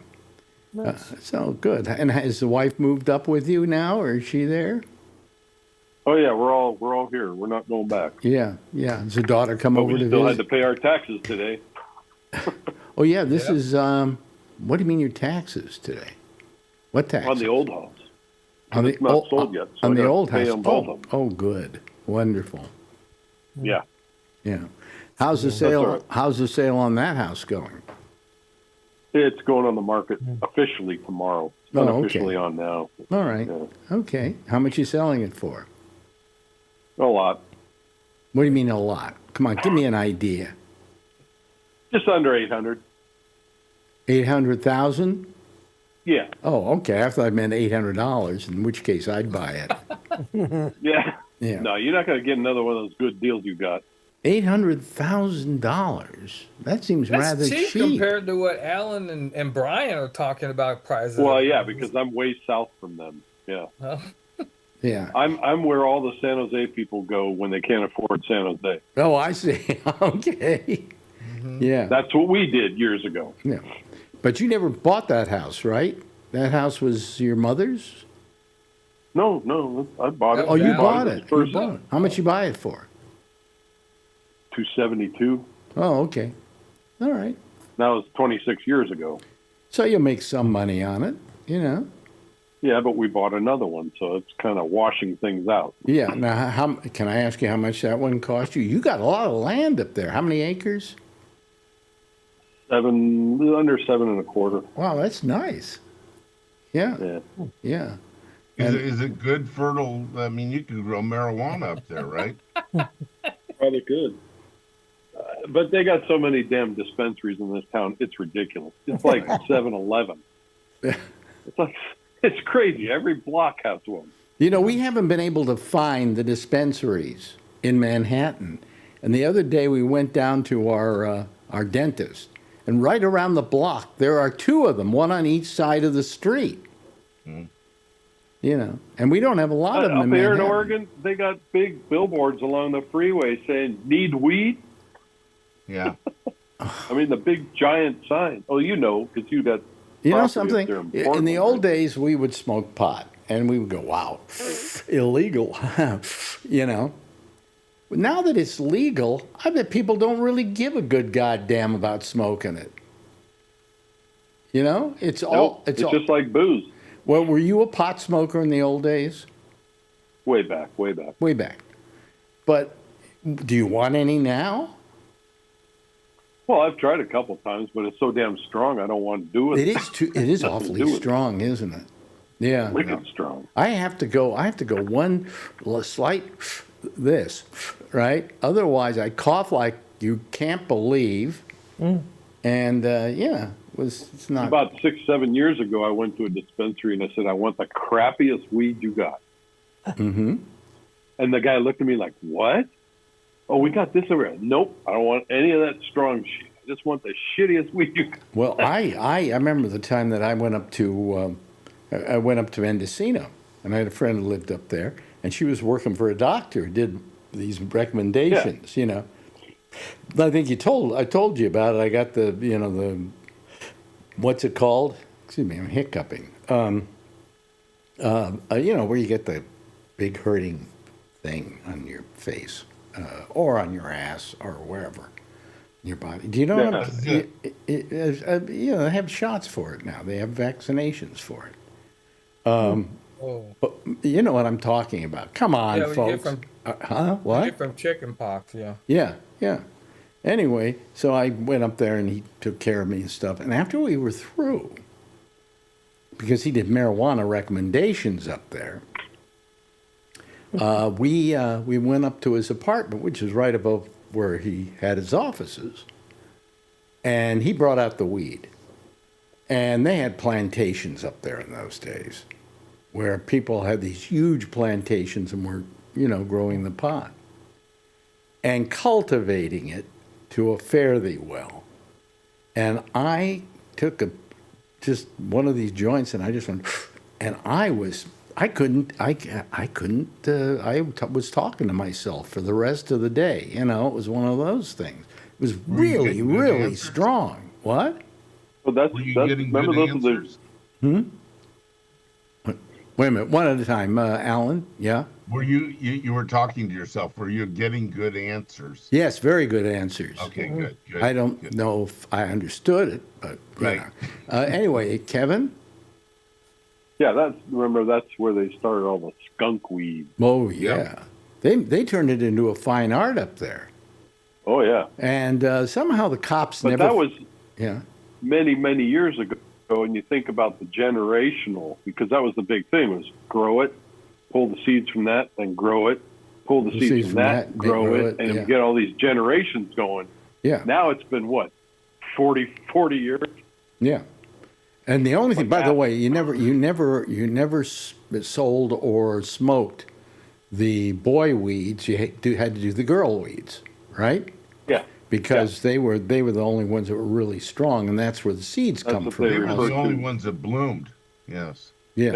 So good. And has the wife moved up with you now, or is she there? Oh yeah, we're all here. We're not going back. Yeah. Yeah. Has the daughter come But over we to still visit? had to pay our taxes today. Oh yeah. This is what do you mean your taxes today? What taxes? On the old house. On the It's not old, sold yet, so on I the gotta old pay house. on both of them. Oh, good. Wonderful. Yeah. Yeah. How's the all sale? right. How's the sale on that house going? It's going on the market officially tomorrow. It's Oh, unofficially okay. on now. All right. Yeah. Okay. How much you selling it for? A lot. What do you mean a lot? Come on, give me an idea. Just under 800. 800,000? Yeah. Oh, okay. I thought I meant $800, in which case I'd buy it. Yeah. Yeah. No, you're not going to get another one of those good deals you got. $800,000. That seems That's rather cheap cheap. compared to what Alan and Brian are talking about prices. Well, yeah, because I'm way south from them. Yeah. Yeah. I'm where all the San Jose people go when they can't afford San Jose. Oh, I see. Okay. Yeah. That's what we did years ago. Yeah. But you never bought that house, right? That house was your mother's? No, I bought it. Oh, you Yeah, bought It it. was You first bought it. How much you buy it for? $272. Oh, okay. All right. That was 26 years ago. So you'll make some money on it, you know. Yeah, but we bought another one, so it's kind of washing things out. Yeah. Now, how can I ask you how much that one cost you? You got a lot of land up there. How many acres? Under 7.25. Wow, that's nice. Yeah. Yeah. Yeah. Is it good fertile? I mean, you could grow marijuana up there, right? Probably good. But they got so many damn dispensaries in this town. It's ridiculous. It's like 7-Eleven. It's crazy. Every block has one. You know, we haven't been able to find the dispensaries in Manhattan. And the other day we went down to our dentist, and right around the block there are two of them, one on each side of the street. You know, and we don't have a lot of them Up in here in Manhattan. Oregon, they got big billboards along the freeway saying, "Need weed?" Yeah. I mean, the big giant sign. Oh, you know, because you got. You know property up something? there In Portland, the old right? days, we would smoke pot, and we would go, "Wow, illegal," you know. But now that it's legal, I bet people don't really give a good goddamn about smoking it. You know, it's all. Nope, It's it's all. just like booze. Well, were you a pot smoker in the old days? Way back. Way back. But do you want any now? Well, I've tried a couple times, but it's so damn strong. I don't want to do it. It is too. It is Nothing to awfully do with it. strong, isn't it? Yeah. Wicked strong. I have to go one slight this, right? Otherwise, I cough like you can't believe. And yeah, it's not. About 6-7 years ago, I went to a dispensary and I said, "I want the crappiest weed you got." Mm-hmm. And the guy looked at me like, "What? Oh, we got this over here." Nope, I don't want any of that strong shit. I just want the shittiest weed you got. Well, I remember the time that I went up to Mendocino, and I had a friend who lived up there, and she was working for a doctor who did these recommendations, you know. I think I told you about it. I got the what's it called? Excuse me, I'm hiccuping. You know, where you get the big hurting thing on your face, or on your ass, or wherever in your body. Do you know what I'm? You know, they have shots for it now. They have vaccinations for it. Oh. But you know what I'm talking about. Come on, Yeah, we folks. get from- What? Get from chicken pox, yeah. Yeah, yeah. Anyway, so I went up there and he took care of me and stuff. And after we were through, because he did marijuana recommendations up there, we went up to his apartment, which is right above where he had his offices. And he brought out the weed. And they had plantations up there in those days, where people had these huge plantations and were, you know, growing the pot and cultivating it to a fare thee well. And I took just one of these joints and I just went, and I was talking to myself for the rest of the day. You know, it was one of those things. It was Were you really, getting good really answers? strong. What? Well, that's Were you that's getting remember good those are the answers? Wait a minute, one at a time. Alan, yeah? Were you were talking to yourself? Were you getting good answers? Yes, very good answers. Okay, good. I don't good. know if I understood it, but you Right. know. Anyway, Kevin? Yeah, that's where they started all the skunk weed. Oh, yeah. They turned it into a fine art up there. Oh yeah, And somehow the cops but never... that was Yeah. many years ago. And you think about the generational, because that was the big thing: was grow it, pull the seeds from that, then grow it, pull the seeds from that, grow it, and yeah. get all these generations going. Yeah. Now it's been what, 40 years. Yeah. And the only thing, by Like the that. way, you never sold or smoked the boy weeds. You had to do the girl weeds, right? Yeah, Because they were the only ones that were really strong, and that's where the seeds That's come what from. they They were refer the only to. ones that bloomed. Yes, Yeah.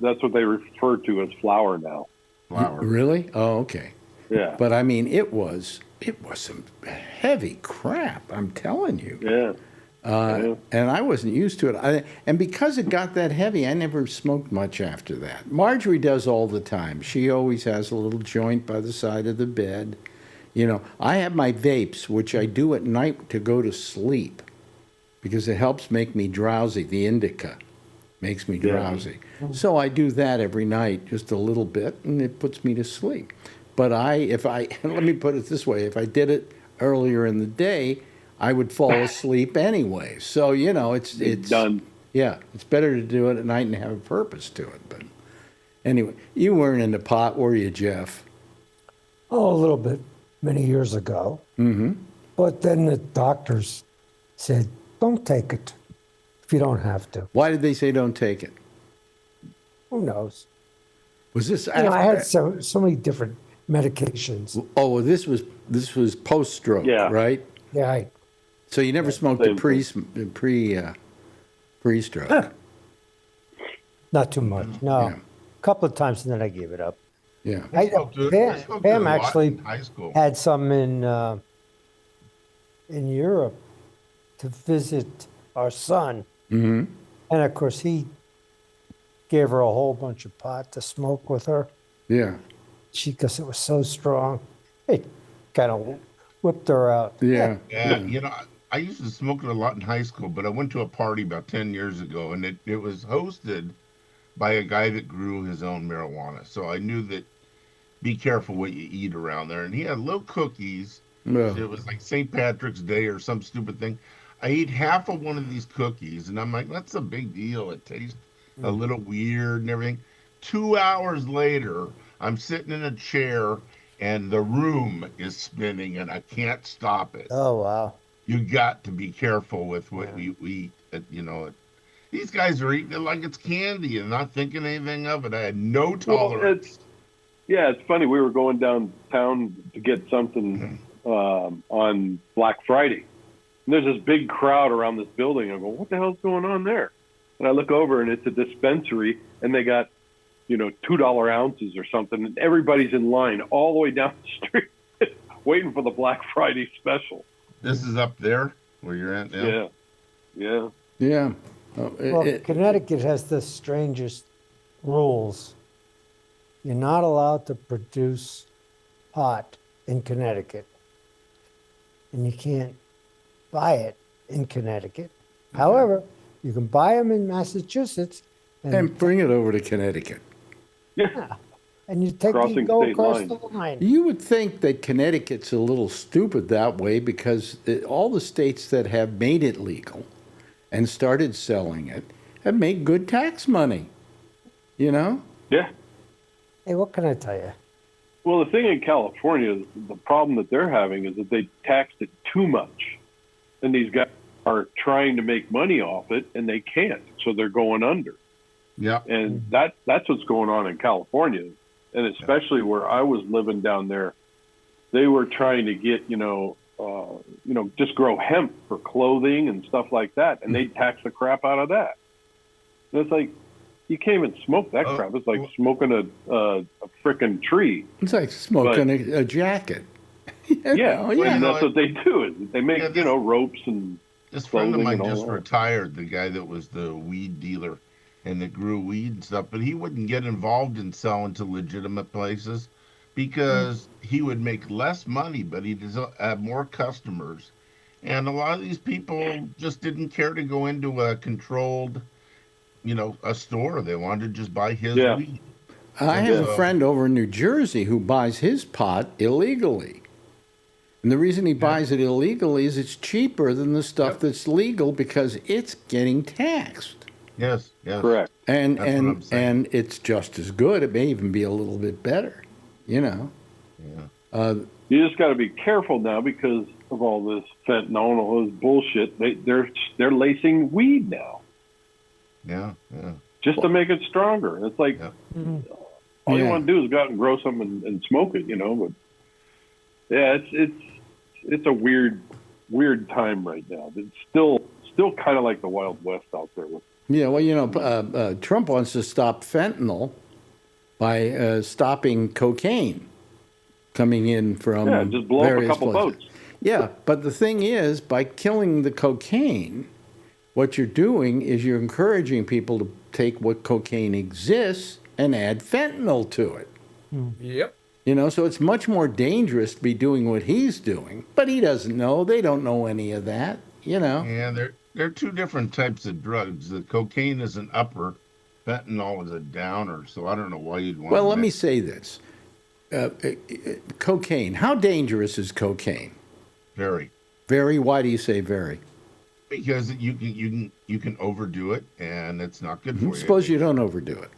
that's what they refer to as flower now. flower. Really? Oh, okay. Yeah, But I mean, it was some heavy crap. I'm telling you. yeah. And I wasn't used to it. And because it got that heavy, I never smoked much after that. Marjorie does all the time. She always has a little joint by the side of the bed. You know, I have my vapes, which I do at night to go to sleep because it helps make me drowsy. The indica makes me drowsy. So I do that every night, just a little bit, and it puts me to sleep. But let me put it this way, if I did it earlier in the day, I would fall asleep anyway. So, you know, it's done. Yeah, it's better to do it at night and have a purpose to it. But anyway, you weren't into pot, were you, Jeff? Oh, a little bit, many years ago. Mm-hmm. But then the doctors said, don't take it if you don't have to. Why did they say don't take it? Who knows? Was this You know, I after? had so many different medications. Oh, well, this was post-stroke, Yeah. right? Yeah, So you never smoked a pre-stroke. not too much. No, Yeah. a couple of times, and then I gave it up. Yeah. I smoked it a Pam lot actually in high school. had some in Europe to visit our son, and of course he gave her a whole bunch of pot to smoke with her. Yeah. Because it was so strong, it kind of whipped her out. Yeah. Yeah, you know, I used to smoke it a lot in high school, but I went to a party about 10 years ago, and it was hosted by a guy that grew his own marijuana. So I knew that be careful what you eat around there. And he had little cookies. Well, It was like St. Patrick's Day or some stupid thing. I ate half of one of these cookies, and I'm like, that's a big deal. It tastes a little weird and everything. 2 hours later, I'm sitting in a chair, and the room is spinning, and I can't stop it. Oh wow! You got to be careful with what you eat. You know, these guys are eating it like it's candy and not thinking anything of it. I had no tolerance. It's funny. We were going downtown to get something on Black Friday. And there's this big crowd around this building. I go, what the hell's going on there? And I look over, and it's a dispensary, and they got, $2 ounces or something. And everybody's in line all the way down the street waiting for the Black Friday special. This is up there where you're at now? Yeah. yeah. Well, Connecticut has the strangest rules. You're not allowed to produce pot in Connecticut, and you can't buy it in Connecticut. However, you can buy them in Massachusetts, And bring it over to Connecticut. and you Crossing go state across lines. the line. You would think that Connecticut's a little stupid that way because all the states that have made it legal and started selling it have made good tax money, you know? Yeah. Hey, what can I tell you? Well, the thing in California, the problem that they're having is that they taxed it too much. And these guys are trying to make money off it, and they can't. So they're going under. Yeah. And that's what's going on in California. And especially where I was living down there, they were trying to get, just grow hemp for clothing and stuff like that. And they tax the crap out of that. And it's like, you can't even smoke that crap. It's like smoking a frickin' tree. It's like smoking a jacket. Yeah, and that's what they do. Is they make, ropes and This friend of clothing mine and all just that. retired, the guy that was the weed dealer and that grew weed and stuff, but he wouldn't get involved in selling to legitimate places because he would make less money, but he'd have more customers. And a lot of these people just didn't care to go into a controlled, a store. They wanted to just buy his weed. I have a friend over in New Jersey who buys his pot illegally. And the reason he buys it illegally is it's cheaper than the stuff that's legal because it's getting taxed. Yes. Correct. And That's what I'm saying. and it's just as good. It may even be a little bit better, Yeah. You just got to be careful now because of all this fentanyl and all this bullshit. They're lacing weed now Yeah. just to make it stronger. And it's like all you Yeah. want to do is go out and grow some and smoke it, But yeah, it's a weird time right now. It's still kind of like the Wild West out there. Yeah, well, Trump wants to stop fentanyl by stopping cocaine coming in from Yeah, just blow up a various couple places. boats. Yeah, but the thing is, by killing the cocaine, what you're doing is you're encouraging people to take what cocaine exists and add fentanyl to it. Yep. You know, so it's much more dangerous to be doing what he's doing, but he doesn't know. They don't know any of that, you know. Yeah, they're two different types of drugs. The cocaine is an upper, fentanyl is a downer. So I don't know why you'd want. Well, let to me say this. Cocaine, how dangerous is cocaine? Very, Very, why do you say very? because you can overdo it, and it's not good for you. Suppose you don't overdo it.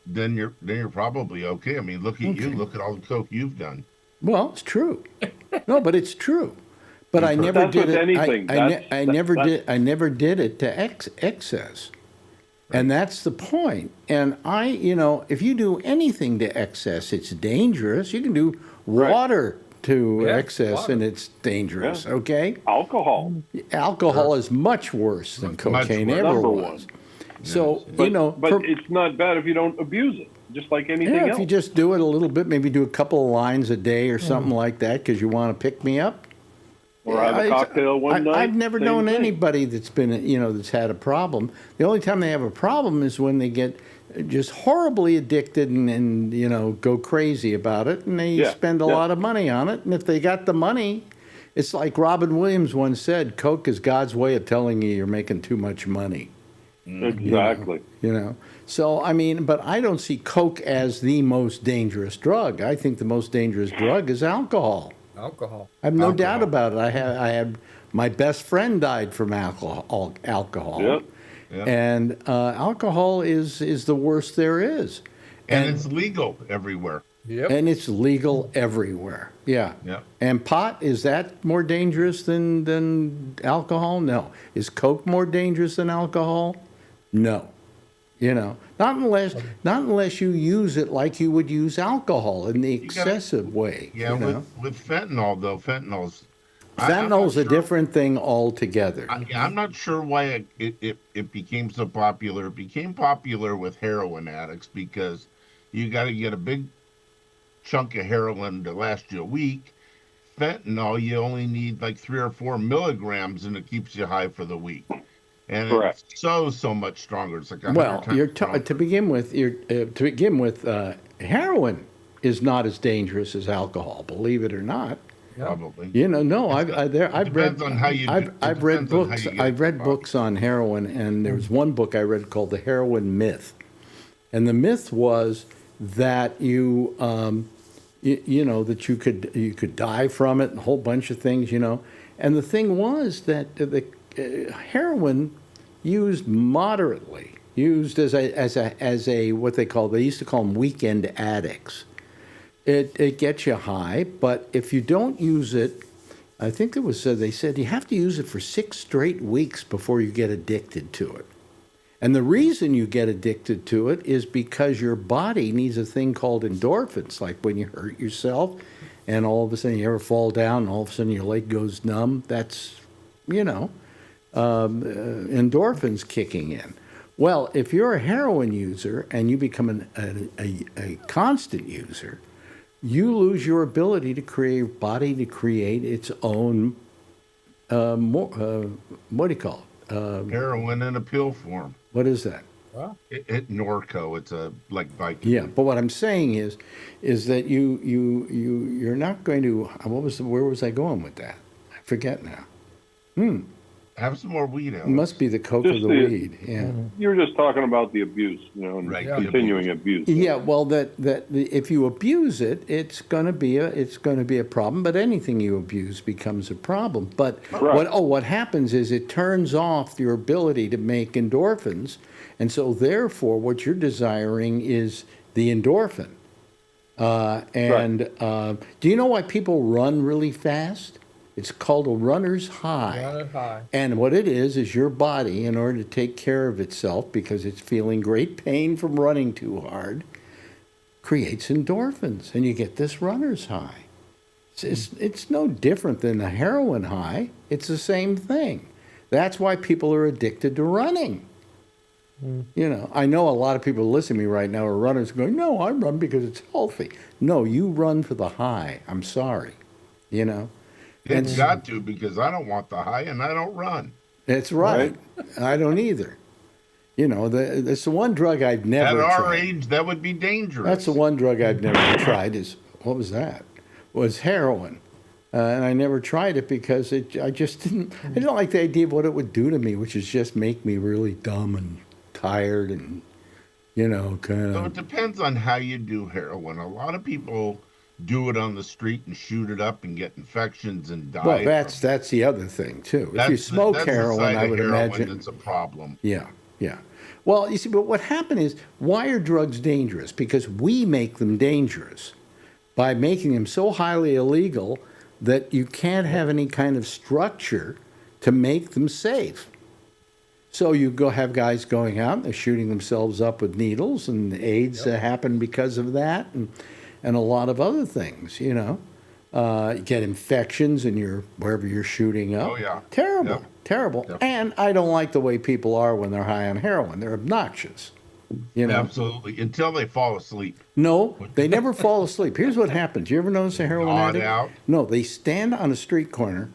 Then you're probably okay. I mean, look at you. Look at all the coke you've done. Well, it's true. No, but it's true. But I never That's did with it. anything. I never did it to excess. And that's the point. And if you do anything to excess, it's dangerous. You can do water to Yeah, excess water. and it's dangerous, Yeah. okay? Alcohol. Alcohol is much worse than Much cocaine worse. ever Number was. one. So, But, but for- it's not bad if you don't abuse it, just like anything yeah, else. if you just do it a little bit, maybe do a couple of lines a day or something like that because you want to pick me up. Or have a It's- cocktail one night. I've never same known thing. anybody that's been, that's had a problem. The only time they have a problem is when they get just horribly addicted and go crazy about it, and they Yeah, spend a yeah. lot of money on it. And if they got the money, it's like Robin Williams once said, "Coke is God's way of telling you you're making too much money." Exactly. So I mean, but I don't see Coke as the most dangerous drug. I think the most dangerous drug is alcohol. Alcohol. I have no Alcohol. doubt about it. I had my best friend died from alcohol. Yep. Yeah. And alcohol is the worst there is. And it's legal everywhere. Yep. And it's legal everywhere. Yeah. Yeah. And pot, is that more dangerous than alcohol? No. Is Coke more dangerous than alcohol? No. Not unless you use it like you would use alcohol in the excessive way. Yeah, with fentanyl though, fentanyl's Fentanyl's a different thing altogether. I'm not sure why it became so popular. It became popular with heroin addicts because you got to get a big chunk of heroin to last you a week. Fentanyl, you only need like 3 or 4 milligrams, and it keeps you high for the week. And Correct. it's so much stronger. It's like 100 Well, times stronger. to begin with, heroin is not as dangerous as alcohol. Believe it or not. Probably. No, I've read. depends on how you do- it I've read depends on how books. you get I've read involved. books on heroin, and there was one book I read called "The Heroin Myth," and the myth was that that you could die from it and a whole bunch of things, And the thing was that the heroin used moderately, used as a what they used to call them weekend addicts. It gets you high, but if you don't use it, I think they said you have to use it for 6 straight weeks before you get addicted to it. And the reason you get addicted to it is because your body needs a thing called endorphins, like when you hurt yourself and all of a sudden you ever fall down and all of a sudden your leg goes numb. That's, endorphins kicking in. Well, if you're a heroin user and you become a constant user, you lose your ability to create its own, what do you call it? Heroin in a pill form. What is that? Norco. It's a like Viking. Yeah, but what I'm saying is that you're not going to. Where was I going with that? I forget now. Have some more weed out. It must be the coke or Just the the- weed. Yeah. You were just talking about the abuse, and Right, continuing abuse. Yeah, well, if you abuse it, it's going to be a problem. But anything you abuse becomes a problem. But Right. what happens is it turns off your ability to make endorphins, and so therefore, what you're desiring is the endorphin. Do you know why people run really fast? It's called a runner's high. Runner's high. And what it is your body, in order to take care of itself, because it's feeling great pain from running too hard, creates endorphins, and you get this runner's high. It's no different than a heroin high. It's the same thing. That's why people are addicted to running. I know a lot of people listening to me right now are runners going, no, I run because it's healthy. No, you run for the high. I'm sorry. It's got to, because I don't want the high and I don't run. That's right. I don't either. You know, that's the one drug I've never At our tried. age, that would be dangerous. That's the one drug I've never tried what was that? Was heroin. And I never tried it because I didn't like the idea of what it would do to me, which is just make me really dumb and tired and, you know, kind So it of. depends on how you do heroin. A lot of people do it on the street and shoot it up and get infections and die. Well, that's the other thing, too. If you smoke that's the heroin, side I of would heroin imagine. that's a problem. Yeah, yeah. Well, you see, but what happened is, why are drugs dangerous? Because we make them dangerous by making them so highly illegal that you can't have any kind of structure to make them safe. So you go have guys going out, they're shooting themselves up with needles, and AIDS happen because of that, and a lot of other things, you know. You get infections in wherever you're shooting up. Oh, yeah. Terrible, Yep. terrible. Yep. And I don't like the way people are when they're high on heroin. They're obnoxious, you know. Absolutely. Until they fall asleep. No, they never fall asleep. Here's what happens. You ever notice a heroin Nod addict? out. No, they stand on a street corner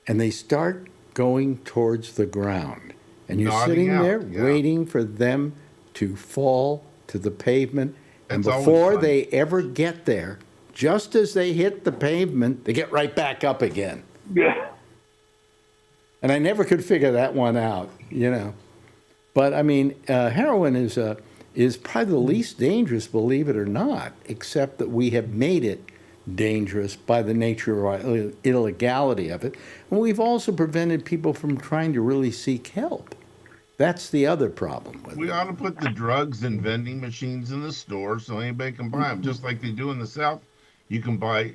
and they start going towards the ground. And you're Nodding sitting out, there yeah. waiting for them to fall to the pavement. And That's always before fun. they ever get there, just as they hit the pavement, they get right back up again. Yeah. And I never could figure that one out, you know. But I mean, heroin is probably the least dangerous, believe it or not, except that we have made it dangerous by the nature or illegality of it. And we've also prevented people from trying to really seek help. That's the other problem with We it. ought to put the drugs in vending machines in the store so anybody can buy them, just like they do in the South. You can buy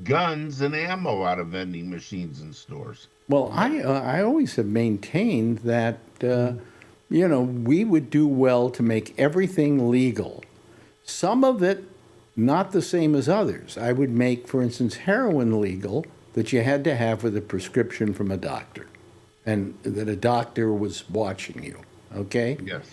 guns and ammo out of vending machines in stores. Well, I always have maintained that, you know, we would do well to make everything legal. Some of it not the same as others. I would make, for instance, heroin legal that you had to have with a prescription from a doctor and that a doctor was watching you, okay? Yes.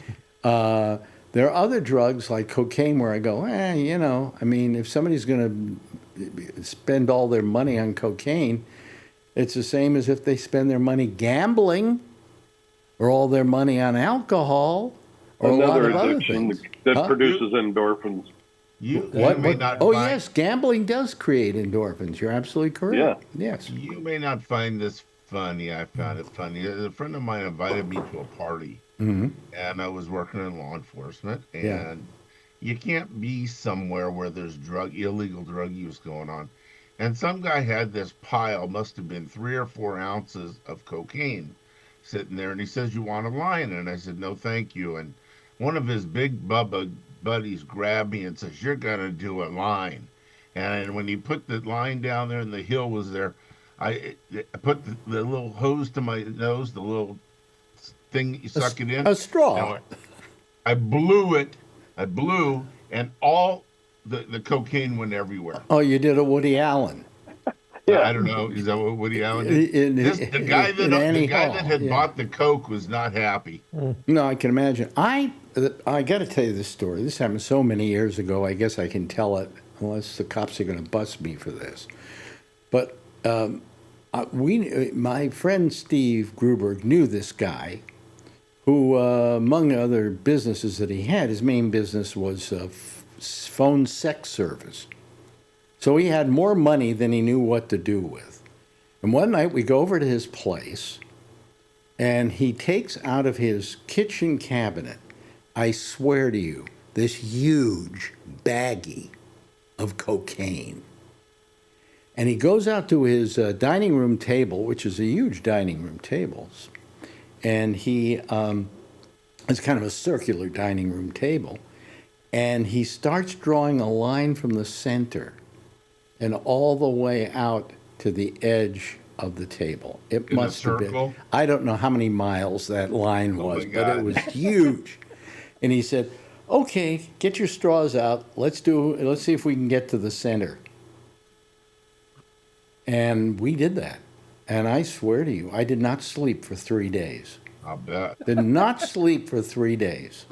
There are other drugs like cocaine where I go, you know, I mean, if somebody's going to spend all their money on cocaine, it's the same as if they spend their money gambling or all their money on alcohol or a lot Another of other addiction things. that Huh? produces endorphins. You What? may What? not Oh, find, yes, gambling does create endorphins. You're absolutely correct. Yes. You may not find this funny. I found it funny. A friend of mine invited me to a party, and I was working in law enforcement, and Yeah. you can't be somewhere where there's illegal drug use going on. And some guy had this pile, must have been 3 or 4 ounces of cocaine sitting there, and he says, "You want a line?" And I said, "No, thank you." And one of his big Bubba buddies grabbed me and says, "You're gonna do a line." And when he put the line down there and the hill was there, I put the little hose to my nose, the little thing you suck it in. A straw. And I blew it. I blew, and all the cocaine went everywhere. Oh, you did a Woody Allen. I don't know. Is that what Woody Allen did? The guy that had bought the coke was not happy. No, I can imagine. I got to tell you this story. This happened so many years ago. I guess I can tell it unless the cops are going to bust me for this. But my friend Steve Gruberg knew this guy, who, among other businesses that he had, his main business was phone sex service. So he had more money than he knew what to do with. And one night we go over to his place, and he takes out of his kitchen cabinet, I swear to you, this huge baggie of cocaine. And he goes out to his dining room table, which is a huge dining room table, and he it's kind of a circular dining room table, and he starts drawing a line from the center and all the way out to the edge of the table. It In a must have been, circle? I don't know how many miles that line Oh, my was, but God. it was huge. And he said, "Okay, get your straws out. Let's see if we can get to the center." And we did that. And I swear to you, I did not sleep for 3 days. I'll bet. Did not sleep for 3 days.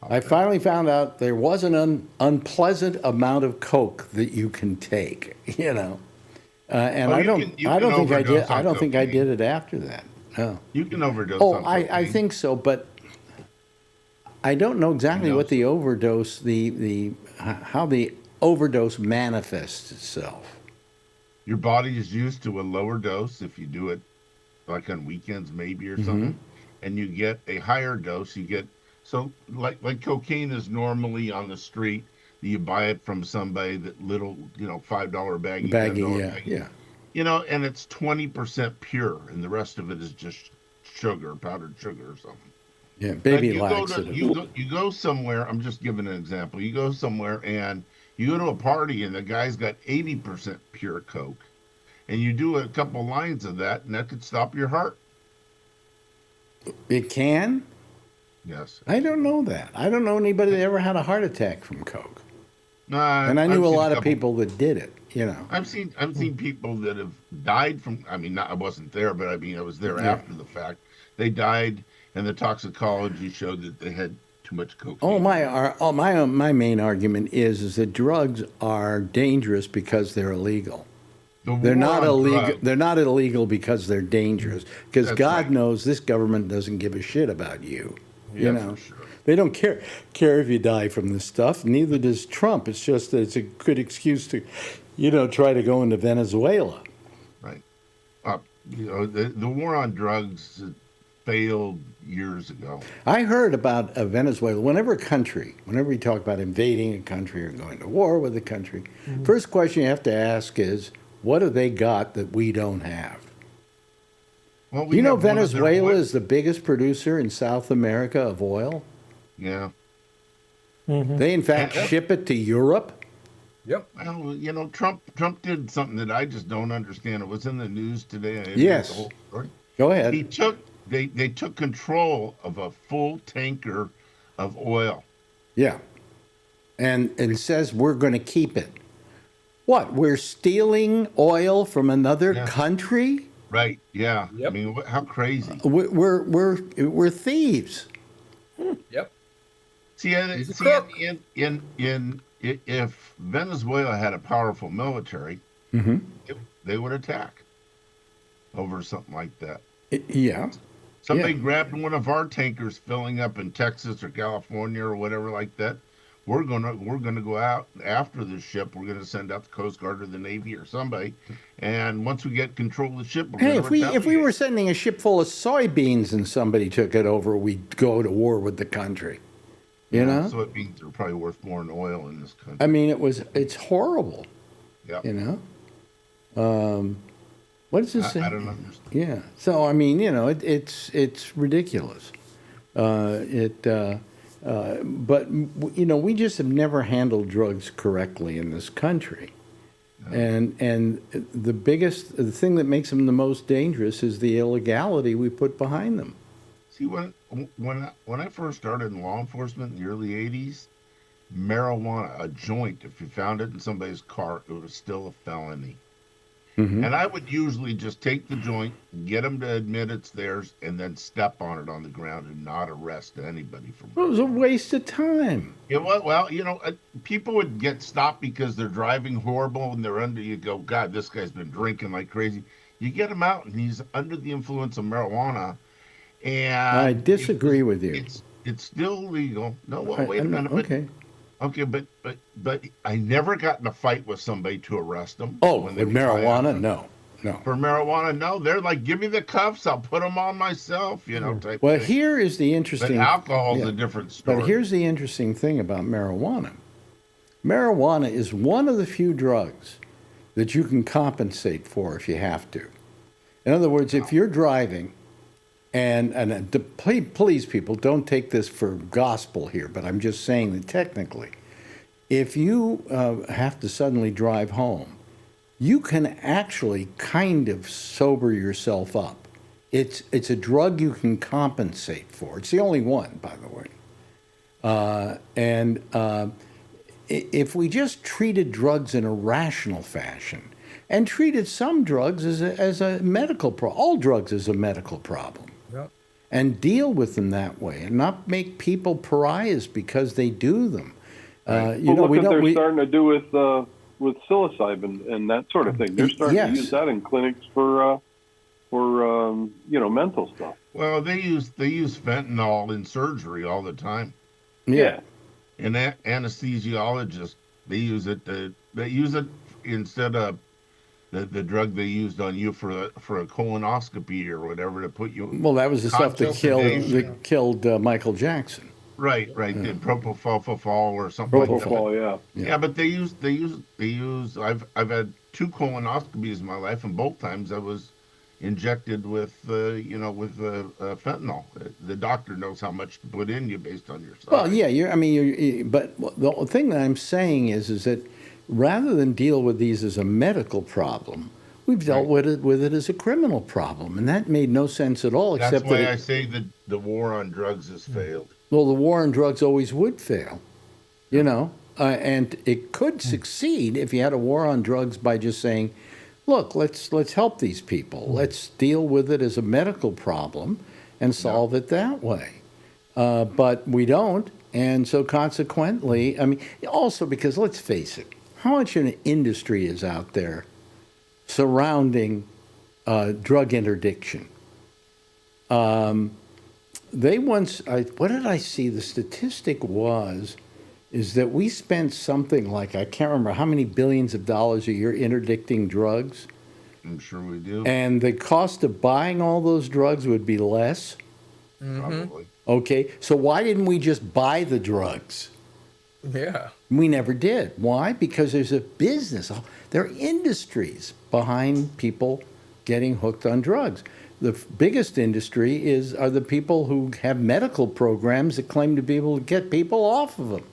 I finally found out there was an unpleasant amount of coke that you can take, you know. And Oh, I you don't, can- you I can don't think I did. overdose I on don't think I cocaine. did it after that. No. You can overdose Oh, on I cocaine. think so, but I don't know exactly knows? what the overdose, how the overdose manifests itself. Your body is used to a lower dose if you do it like on weekends maybe or something, and you get a higher dose. You get so like cocaine is normally on the street. You buy it from somebody that little $5 baggie, Baggy, $10 yeah, baggie. yeah. And it's 20% pure, and the rest of it is just sugar, powdered sugar or something. Yeah, But baby you go to laxative. you go somewhere. I'm just giving an example. You go somewhere and you go to a party and the guy's got 80% pure coke, and you do a couple lines of that, and that could stop your heart. It can? Yes. I don't know that. I don't know anybody that ever had a heart attack from coke. And I I've knew a seen lot of couple- people that did it, I've seen people that have died from. I mean, I wasn't there, but I mean, I was there Yeah. after the fact. They died, and the toxicology showed that they had too much cocaine. My main argument is that drugs are dangerous because they're illegal. The They're war not on illegal. drugs- They're not illegal because they're dangerous. Because That's God right. knows this government doesn't give a shit about you. Yeah, You know, for sure. they don't care if you die from this stuff. Neither does Trump. It's just that it's a good excuse to, try to go into Venezuela. Right. The war on drugs failed years ago. I heard about Venezuela. Whenever you talk about invading a country or going to war with a country, first question you have to ask is, what have they got that we don't have? Well, we You know, have one of their Venezuela oil- is the biggest producer in South America of oil. Yeah. They, in fact, Yeah. ship it to Europe. Yep. Well, Trump did something that I just don't understand. It was in the news today. I didn't Yes. get the whole story. Go ahead. They took control of a full tanker of oil. Yeah. And it says we're going to keep it. What? We're stealing oil from another Yeah. country? Right. Yeah. Yep. I mean, how crazy. We're thieves. Yep. See, He's a crook. if Venezuela had a powerful military, they would attack over something like that. Yeah. Somebody Yeah. grabbed one of our tankers filling up in Texas or California or whatever like that. We're gonna go out after the ship. We're gonna send out the Coast Guard or the Navy or somebody. And once we get control of the ship, we're Hey, gonna if we retaliate. were sending a ship full of soybeans and somebody took it over, we'd go to war with the country. You know? Soybeans are probably worth more than oil in this country. I mean, it's horrible. Yeah. What does it say? I don't understand. Yeah. So I mean, it's ridiculous. But we just have never handled drugs correctly in this country, and the thing that makes them the most dangerous is the illegality we put behind them. See, when I first started in law enforcement in the early '80s, marijuana, a joint, if you found it in somebody's car, it was still a felony. And I would usually just take the joint, get them to admit it's theirs, and then step on it on the ground and not arrest anybody for It was a waste of time. it. Well, people would get stopped because they're driving horrible and they're under. You go, God, this guy's been drinking like crazy. You get him out and he's under the influence of marijuana. And I disagree with you. It's still legal. No, well, wait a I'm not- minute. okay. Okay, but I never got in a fight with somebody to arrest them. Oh, when they with would try marijuana? out. No. For marijuana, no. They're like, give me the cuffs. I'll put them on myself. Type Well, thing. here is the But interesting. alcohol's yeah. a different story. But here's the interesting thing about marijuana. Marijuana is one of the few drugs that you can compensate for if you have to. In other words, if you're driving, please, people, don't take this for gospel here, but I'm just saying that technically, if you have to suddenly drive home, you can actually kind of sober yourself up. It's a drug you can compensate for. It's the only one, by the way. If we just treated drugs in a rational fashion and treated some drugs as a medical problem, all drugs as a medical problem, Yep. and deal with them that way and not make people pariahs because they do them. Well, look what they're starting to do with with psilocybin and that sort of thing. They're starting Yes. to use that in clinics for mental stuff. Well, they use fentanyl in surgery all the time. Yeah. And anesthesiologists, they use it instead of the drug they used on you for a colonoscopy or whatever to put you. Well, that was the stuff that killed Michael Jackson. Right. The propofol or something like that. Propofol, yeah. Yeah, but they use. I've had 2 colonoscopies in my life, and both times I was injected with fentanyl. The doctor knows how much to put in you based on your size. Well, yeah, but the thing that I'm saying is that rather than deal with these as a medical problem, we've dealt with it as a criminal problem, and that made no sense at all. That's Except why that I say that the war on drugs has failed. well, the war on drugs always would fail, and it could succeed if you had a war on drugs by just saying, look, let's help these people. Let's deal with it as a medical problem and solve it that way. But we don't, and so consequently, also because let's face it, how much an industry is out there surrounding drug interdiction? What did I see? The statistic is that we spent something like, I can't remember how many billions of dollars a year interdicting drugs. I'm sure we do. And the cost of buying all those drugs would be less. Probably. Okay, so why didn't we just buy the drugs? Yeah. We never did. Why? Because there's a business. There are industries behind people getting hooked on drugs. The biggest industry are the people who have medical programs that claim to be able to get people off of them.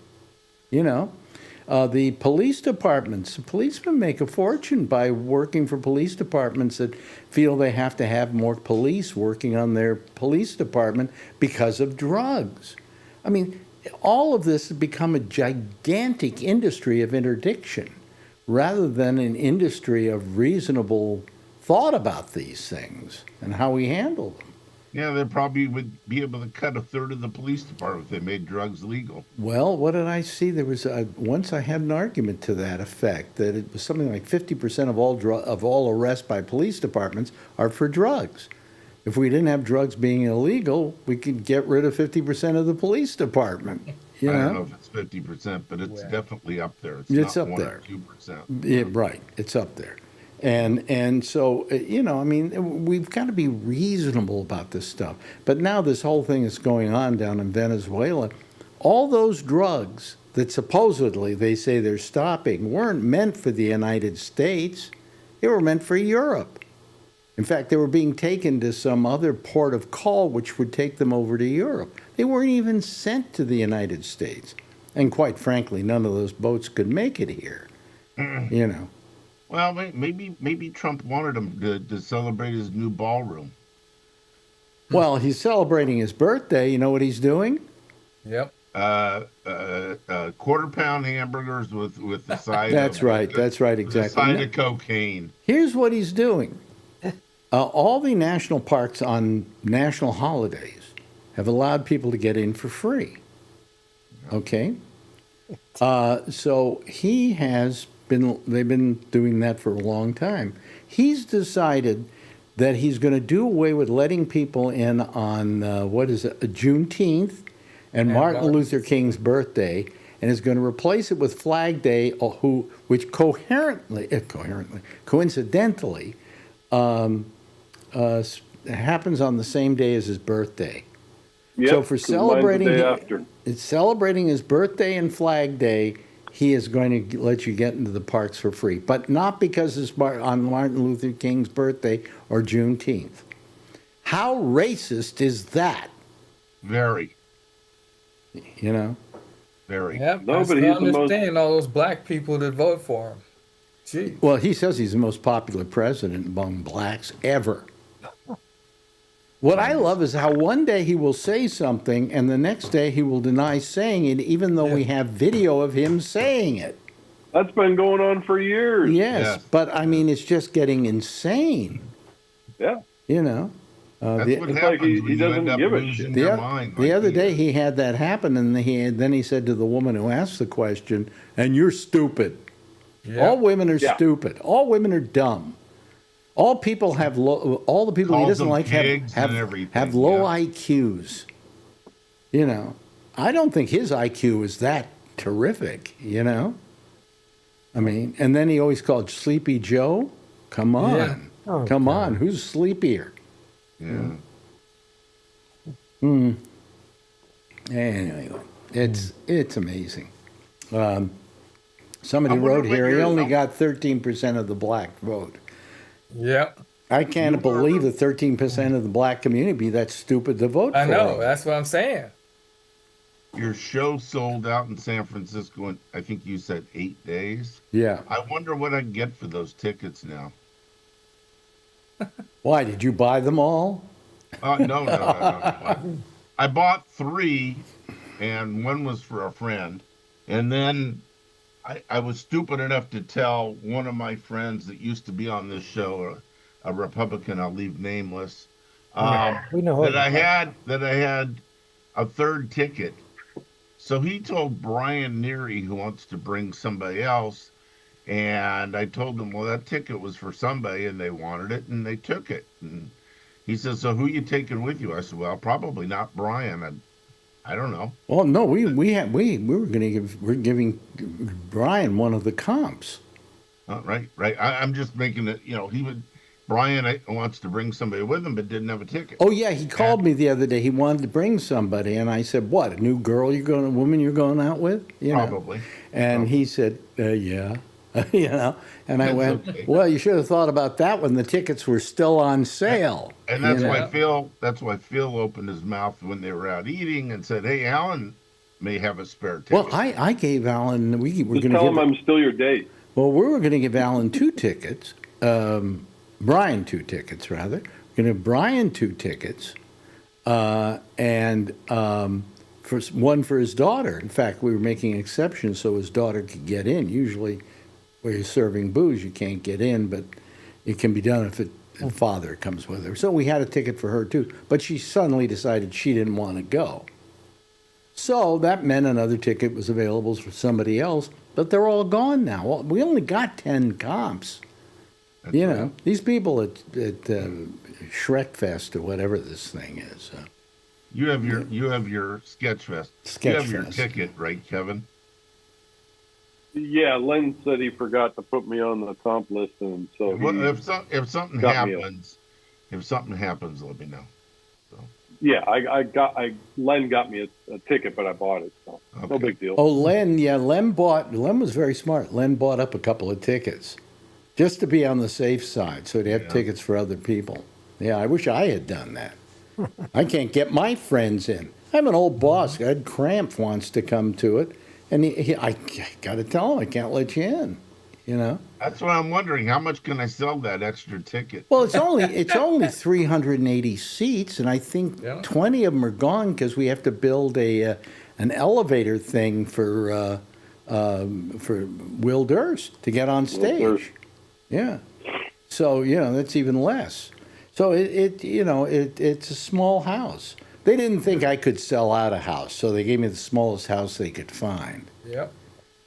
The police departments, policemen make a fortune by working for police departments that feel they have to have more police working on their police department because of drugs. All of this has become a gigantic industry of interdiction rather than an industry of reasonable thought about these things and how we handle them. Yeah, they probably would be able to cut a third of the police department if they made drugs legal. Well, what did I see? There was once I had an argument to that effect, that it was something like 50% of all arrests by police departments are for drugs. If we didn't have drugs being illegal, we could get rid of 50% of the police department. I don't know if it's 50%, but it's definitely up there. It's not up 1 there. or 2%. Yeah, right. It's up there. And so, we've got to be reasonable about this stuff. But now this whole thing is going on down in Venezuela. All those drugs that supposedly they say they're stopping weren't meant for the United States. They were meant for Europe. In fact, they were being taken to some other port of call which would take them over to Europe. They weren't even sent to the United States. And quite frankly, none of those boats could make it here. Well, maybe Trump wanted him to celebrate his new ballroom. Well, he's celebrating his birthday. You know what he's doing? Yep. Quarter-pound hamburgers with the side. That's right, exactly. The side of cocaine. Here's what he's doing. All the national parks on national holidays have allowed people to get in for free. Okay? So they've been doing that for a long time. He's decided that he's going to do away with letting people in on, Juneteenth and Martin Luther King's birthday, and is going to replace it with Flag Day, which coincidentally, happens on the same day as his birthday. Yep, So for 'cause mine's the day after. it's celebrating his birthday and Flag Day, he is going to let you get into the parks for free, but not because it's on Martin Luther King's birthday or Juneteenth. How racist is that? Very. Very. Yep. No, I but still he's the most- understand all those black people that vote for him. Gee. Well, he says he's the most popular president among blacks ever. What I love is how one day he will say something and the next day he will deny saying it, even though we have video of him saying it. That's been going on for years. Yes, but it's just getting insane. Yeah. That's what It's happens like he when you doesn't end up give a losing shit. your mind. The other day he had that happen, and then he said to the woman who asked the question, "And you're stupid." Yeah. All women are Yeah. stupid. All women are dumb. All people have all the people he Calls doesn't them like pigs and everything, have low yeah. IQs. You know, I don't think his IQ is that terrific, you know? I mean, and then he always called Sleepy Joe. Come on. Yeah. Oh, Come God. on. Who's sleepier? Yeah. Anyway, it's amazing. Somebody I wonder wrote what here he your only num- got 13% of the black vote. Yep. I can't believe that 13% of the black community be that stupid to vote I for know. him. That's what I'm saying. Your show sold out in San Francisco in, I think you said 8 days. Yeah. I wonder what I can get for those tickets now. Why did you buy them all? No. I bought 3, and one was for a friend. And then I was stupid enough to tell one of my friends that used to be on this show, a Republican, I'll leave nameless, We know that I had a third ticket. So he told Brian Neary, who wants to bring somebody else, and I told him, well, that ticket was for somebody, and they wanted it, and they took it. And he says, so who you taking with you? I said, well, probably not Brian. I don't know. Well, no, we're giving Brian one of the comps. Right. I'm just making it, Brian wants to bring somebody with him, but didn't have a ticket. Oh yeah, he called me the other day. He wanted to bring somebody, and I said, "What? A new girl a woman you're going out with?" You know? Probably. And he said, "Yeah." You know, and I That's went, okay. "Well, you should have thought about that when the tickets were still on sale." And that's you know? why Phil opened his mouth when they were out eating and said, "Hey, Alan may have a spare ticket." Well, I gave Alan. We were Just going to tell give. him I'm still your date. Well, we were going to give Alan 2 tickets. Brian 2 tickets, rather. We're going to give Brian 2 tickets, and for one for his daughter. In fact, we were making exceptions so his daughter could get in. Usually, where you're serving booze, you can't get in, but it can be done if the father comes with her. So we had a ticket for her too, but she suddenly decided she didn't want to go. So that meant another ticket was available for somebody else, but they're all gone now. Well, we only got 10 comps. That's You right. know, these people at Shrek Fest or whatever this thing is. You have your Sketch Fest. You have your Sketchfest. ticket, right, Kevin? Yeah, Len said he forgot to put me on the comp list, and so Well, he, if something got me happens, let me know. yeah, Len got me a ticket, but I bought it, so no Okay. big deal. Oh, Len was very smart. Len bought up a couple of tickets just to be on the safe side so he'd have Yeah. tickets for other people. Yeah, I wish I had done that. I can't get my friends in. I have an old boss, Ed Cramp, wants to come to it, and I got to tell him I can't let you in, you know? That's what I'm wondering. How much can I sell that extra ticket? Well, it's only 380 seats, and I think Yeah. 20 of them are gone because we have to build an elevator thing for Will Durst to get on Durst. stage. Yeah, so that's even less. So it's a small house. They didn't think I could sell out a house, so they gave me the smallest house they could find. Yep.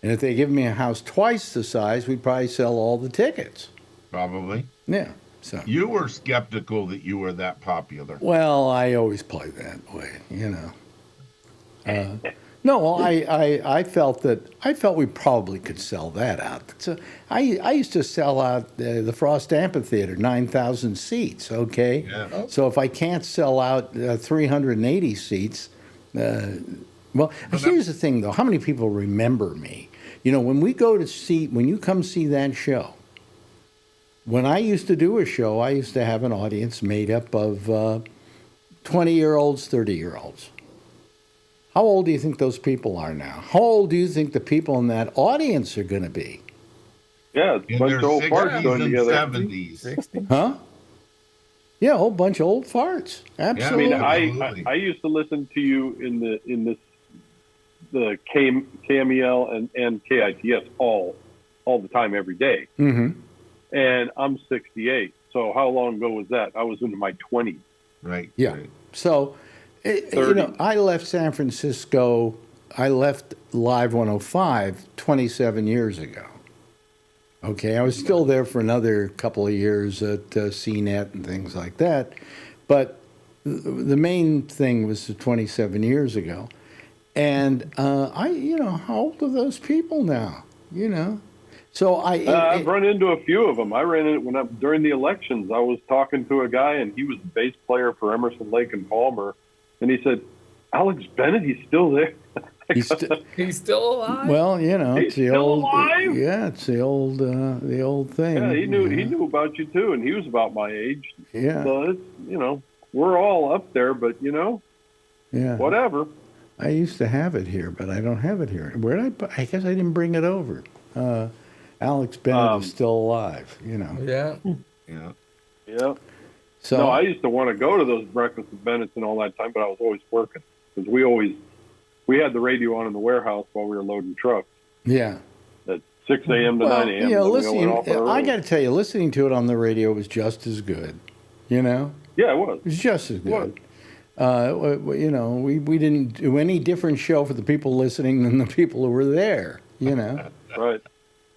And if they give me a house twice the size, we'd probably sell all the tickets. Probably. Yeah. So. You were skeptical that you were that popular. Well, I always play that way, No, I felt we probably could sell that out. So I used to sell out the Frost Amphitheater, 9,000 seats. Okay, Yeah. so if I can't sell out 380 seats, here's the thing though: how many people remember me? When you come see that show. When I used to do a show, I used to have an audience made up of 20-year-olds, 30-year-olds. How old do you think those people are now? How old do you think the people in that audience are going to be? Yeah, it's a In bunch their of old 60s farts going and together. 70s. 60. Huh? Yeah, a whole bunch of old farts. I Absolutely. mean, Absolutely. I used to listen to you in the KMEL and KITS all the time, every day. Mm-hmm. And I'm 68. So how long ago was that? I was into my 20s. Right. Yeah. Right. So, 30. I left San Francisco. I left Live 105 27 years ago. Okay, I was still there for another couple of years at CNET and things like that, but the main thing was 27 years ago. And how old are those people now? So I've run into a few of them. I ran into during the elections. I was talking to a guy, and he was the bass player for Emerson, Lake and Palmer, and he said, "Alex Bennett, he's still there." he's He's still alive. well, it's He's the still old, alive? yeah, it's the old thing. Yeah, he knew about you too, and he was about my age. Yeah, So it's, we're all up there, but yeah. whatever. I used to have it here, but I don't have it here. Where did I guess I didn't bring it over. Alex Bennett is still alive. Yeah. Yeah. Yeah. So No, I used to want to go to those breakfasts with Bennett's and all that time, but I was always working because we had the radio on in the warehouse while we were loading trucks yeah. at 6 a.m. to 9 a.m. Yeah, then we listening. went off on our I own. got to tell you, listening to it on the radio was just as good. Yeah, it was. It was just as was. good. We didn't do any different show for the people listening than the people who were there. Right.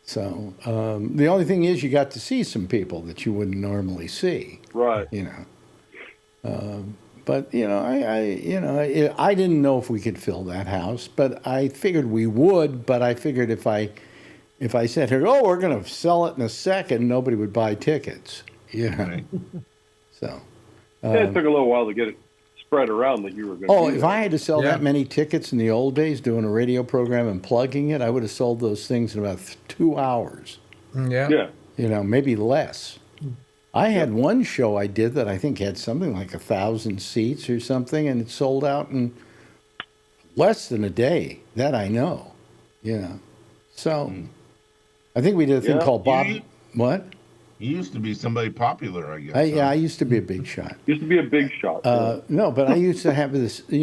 So the only thing is, you got to see some people that you wouldn't normally see. Right. But I didn't know if we could fill that house, but I figured we would. But I figured if I said here, oh, we're going to sell it in a second, nobody would buy tickets. Right. So. It took a little while to get it spread around that you were going to. Oh, if I had to sell Yeah. that many tickets in the old days, doing a radio program and plugging it, I would have sold those things in about 2 hours. Yeah. Yeah. Maybe less. I had one show I did that I think had something like 1,000 seats or something, and it sold out in less than a day. That I know. So I think we did a thing Yeah. called Bob. You- What? He used to be somebody popular, I guess. Yeah, I used to be a big shot. Used to be a big shot. No, but I used to have this. We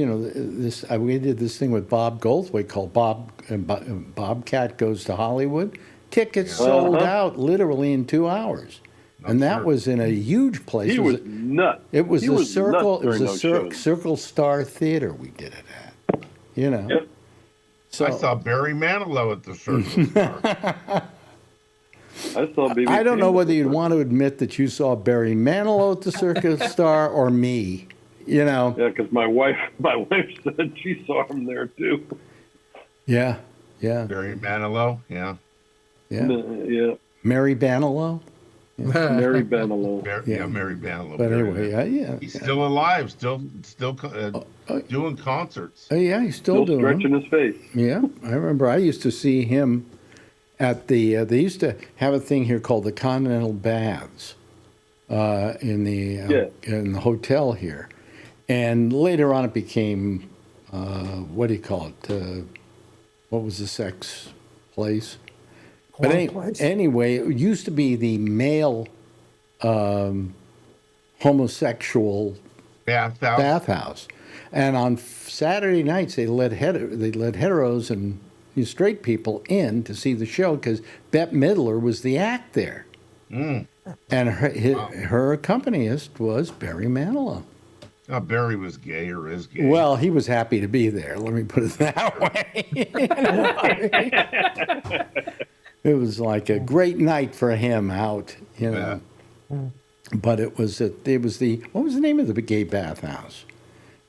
did this thing with Bob Goldthwait called Bobcat Goes to Hollywood. Tickets sold out literally in 2 hours, and that sure. was in a huge place. he was nuts. It was He the was Circle. nuts It was during the those shows. Circle Star Theater. We did it at. Yep. So I saw Barry Manilow at the Circle Star. I saw BB I don't know King. whether you'd want to admit that you saw Barry Manilow at the Circle Star or me. Yeah, because my wife said she saw him there too. Yeah. Barry Manilow, yeah. Yeah. Mary Banilow. Mary Benilow. Yeah, Mary Manilow. But Barry anyway, Manilow. yeah. He's still alive, still doing concerts. Oh, yeah, he's still Still doing them. stretching his face. Yeah, I remember I used to see him at the, they used to have a thing here called the Continental Baths in the hotel here. And later on it became, what do you call it? What was the sex place? But anyway, it used to be the male homosexual bathhouse. And on Saturday nights, they let heteros and straight people in to see the show because Bette Midler was the act there. And her accompanist was Barry Manilow. Oh, Barry was gay or is gay. Well, he was happy to be there. Let me put it that way. It was like a great night for him out, Yeah. But it was what was the name of the gay bathhouse?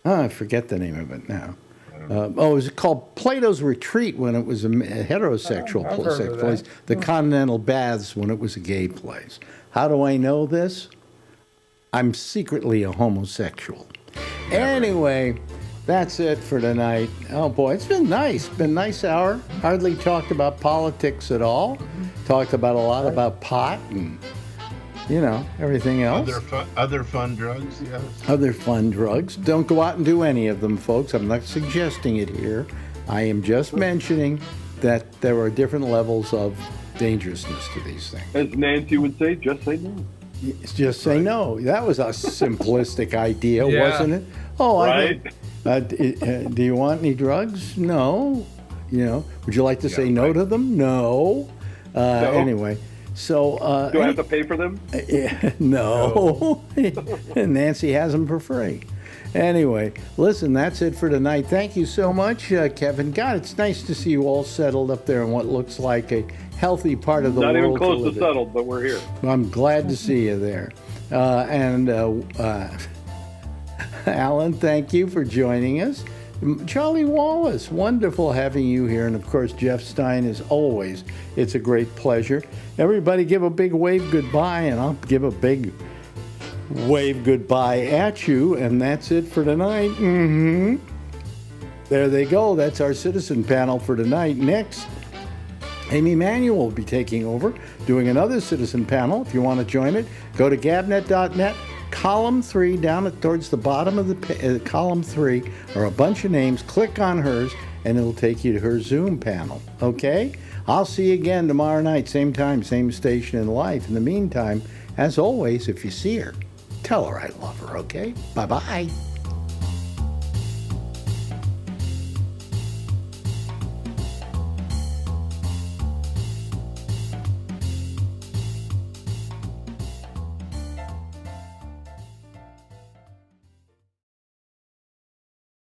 Oh, I forget the name of it now. It was called Plato's Retreat when it was a heterosexual I've heard of place. that. The Continental Baths when it was a gay place. How do I know this? I'm secretly a homosexual. Anyway, that's it for tonight. Oh boy, it's been nice. Been a nice hour. Hardly talked about politics at all. Talked about a lot about pot and everything else. Other fun drugs, yes. Other fun drugs. Don't go out and do any of them, folks. I'm not suggesting it here. I am just mentioning that there are different levels of dangerousness to these things. As Nancy would say, just say no. Just say no. That was a simplistic idea, Yeah. wasn't it? Oh, Right. do you want any drugs? No. Would you like to say no to them? No. Anyway, so Do I have to pay for them? no. Nancy has them for free. Anyway, listen, that's it for tonight. Thank you so much, Kevin. God, it's nice to see you all settled up there in what looks like a healthy part of the Not world. even close to live in. settled, but we're here. I'm glad to see you there. Alan, thank you for joining us. Charlie Wallace, wonderful having you here. And of course, Jeff Stein, as always, it's a great pleasure. Everybody give a big wave goodbye, and I'll give a big wave goodbye at you. And that's it for tonight. There they go. That's our citizen panel for tonight. Next, Amy Manuel will be taking over, doing another citizen panel. If you want to join it, go to gabnet.net. Column 3, down towards the bottom of the column 3 are a bunch of names. Click on hers, and it'll take you to her Zoom panel. Okay? I'll see you again tomorrow night, same time, same station in life. In the meantime, as always, if you see her, tell her I love her, okay? Bye-bye.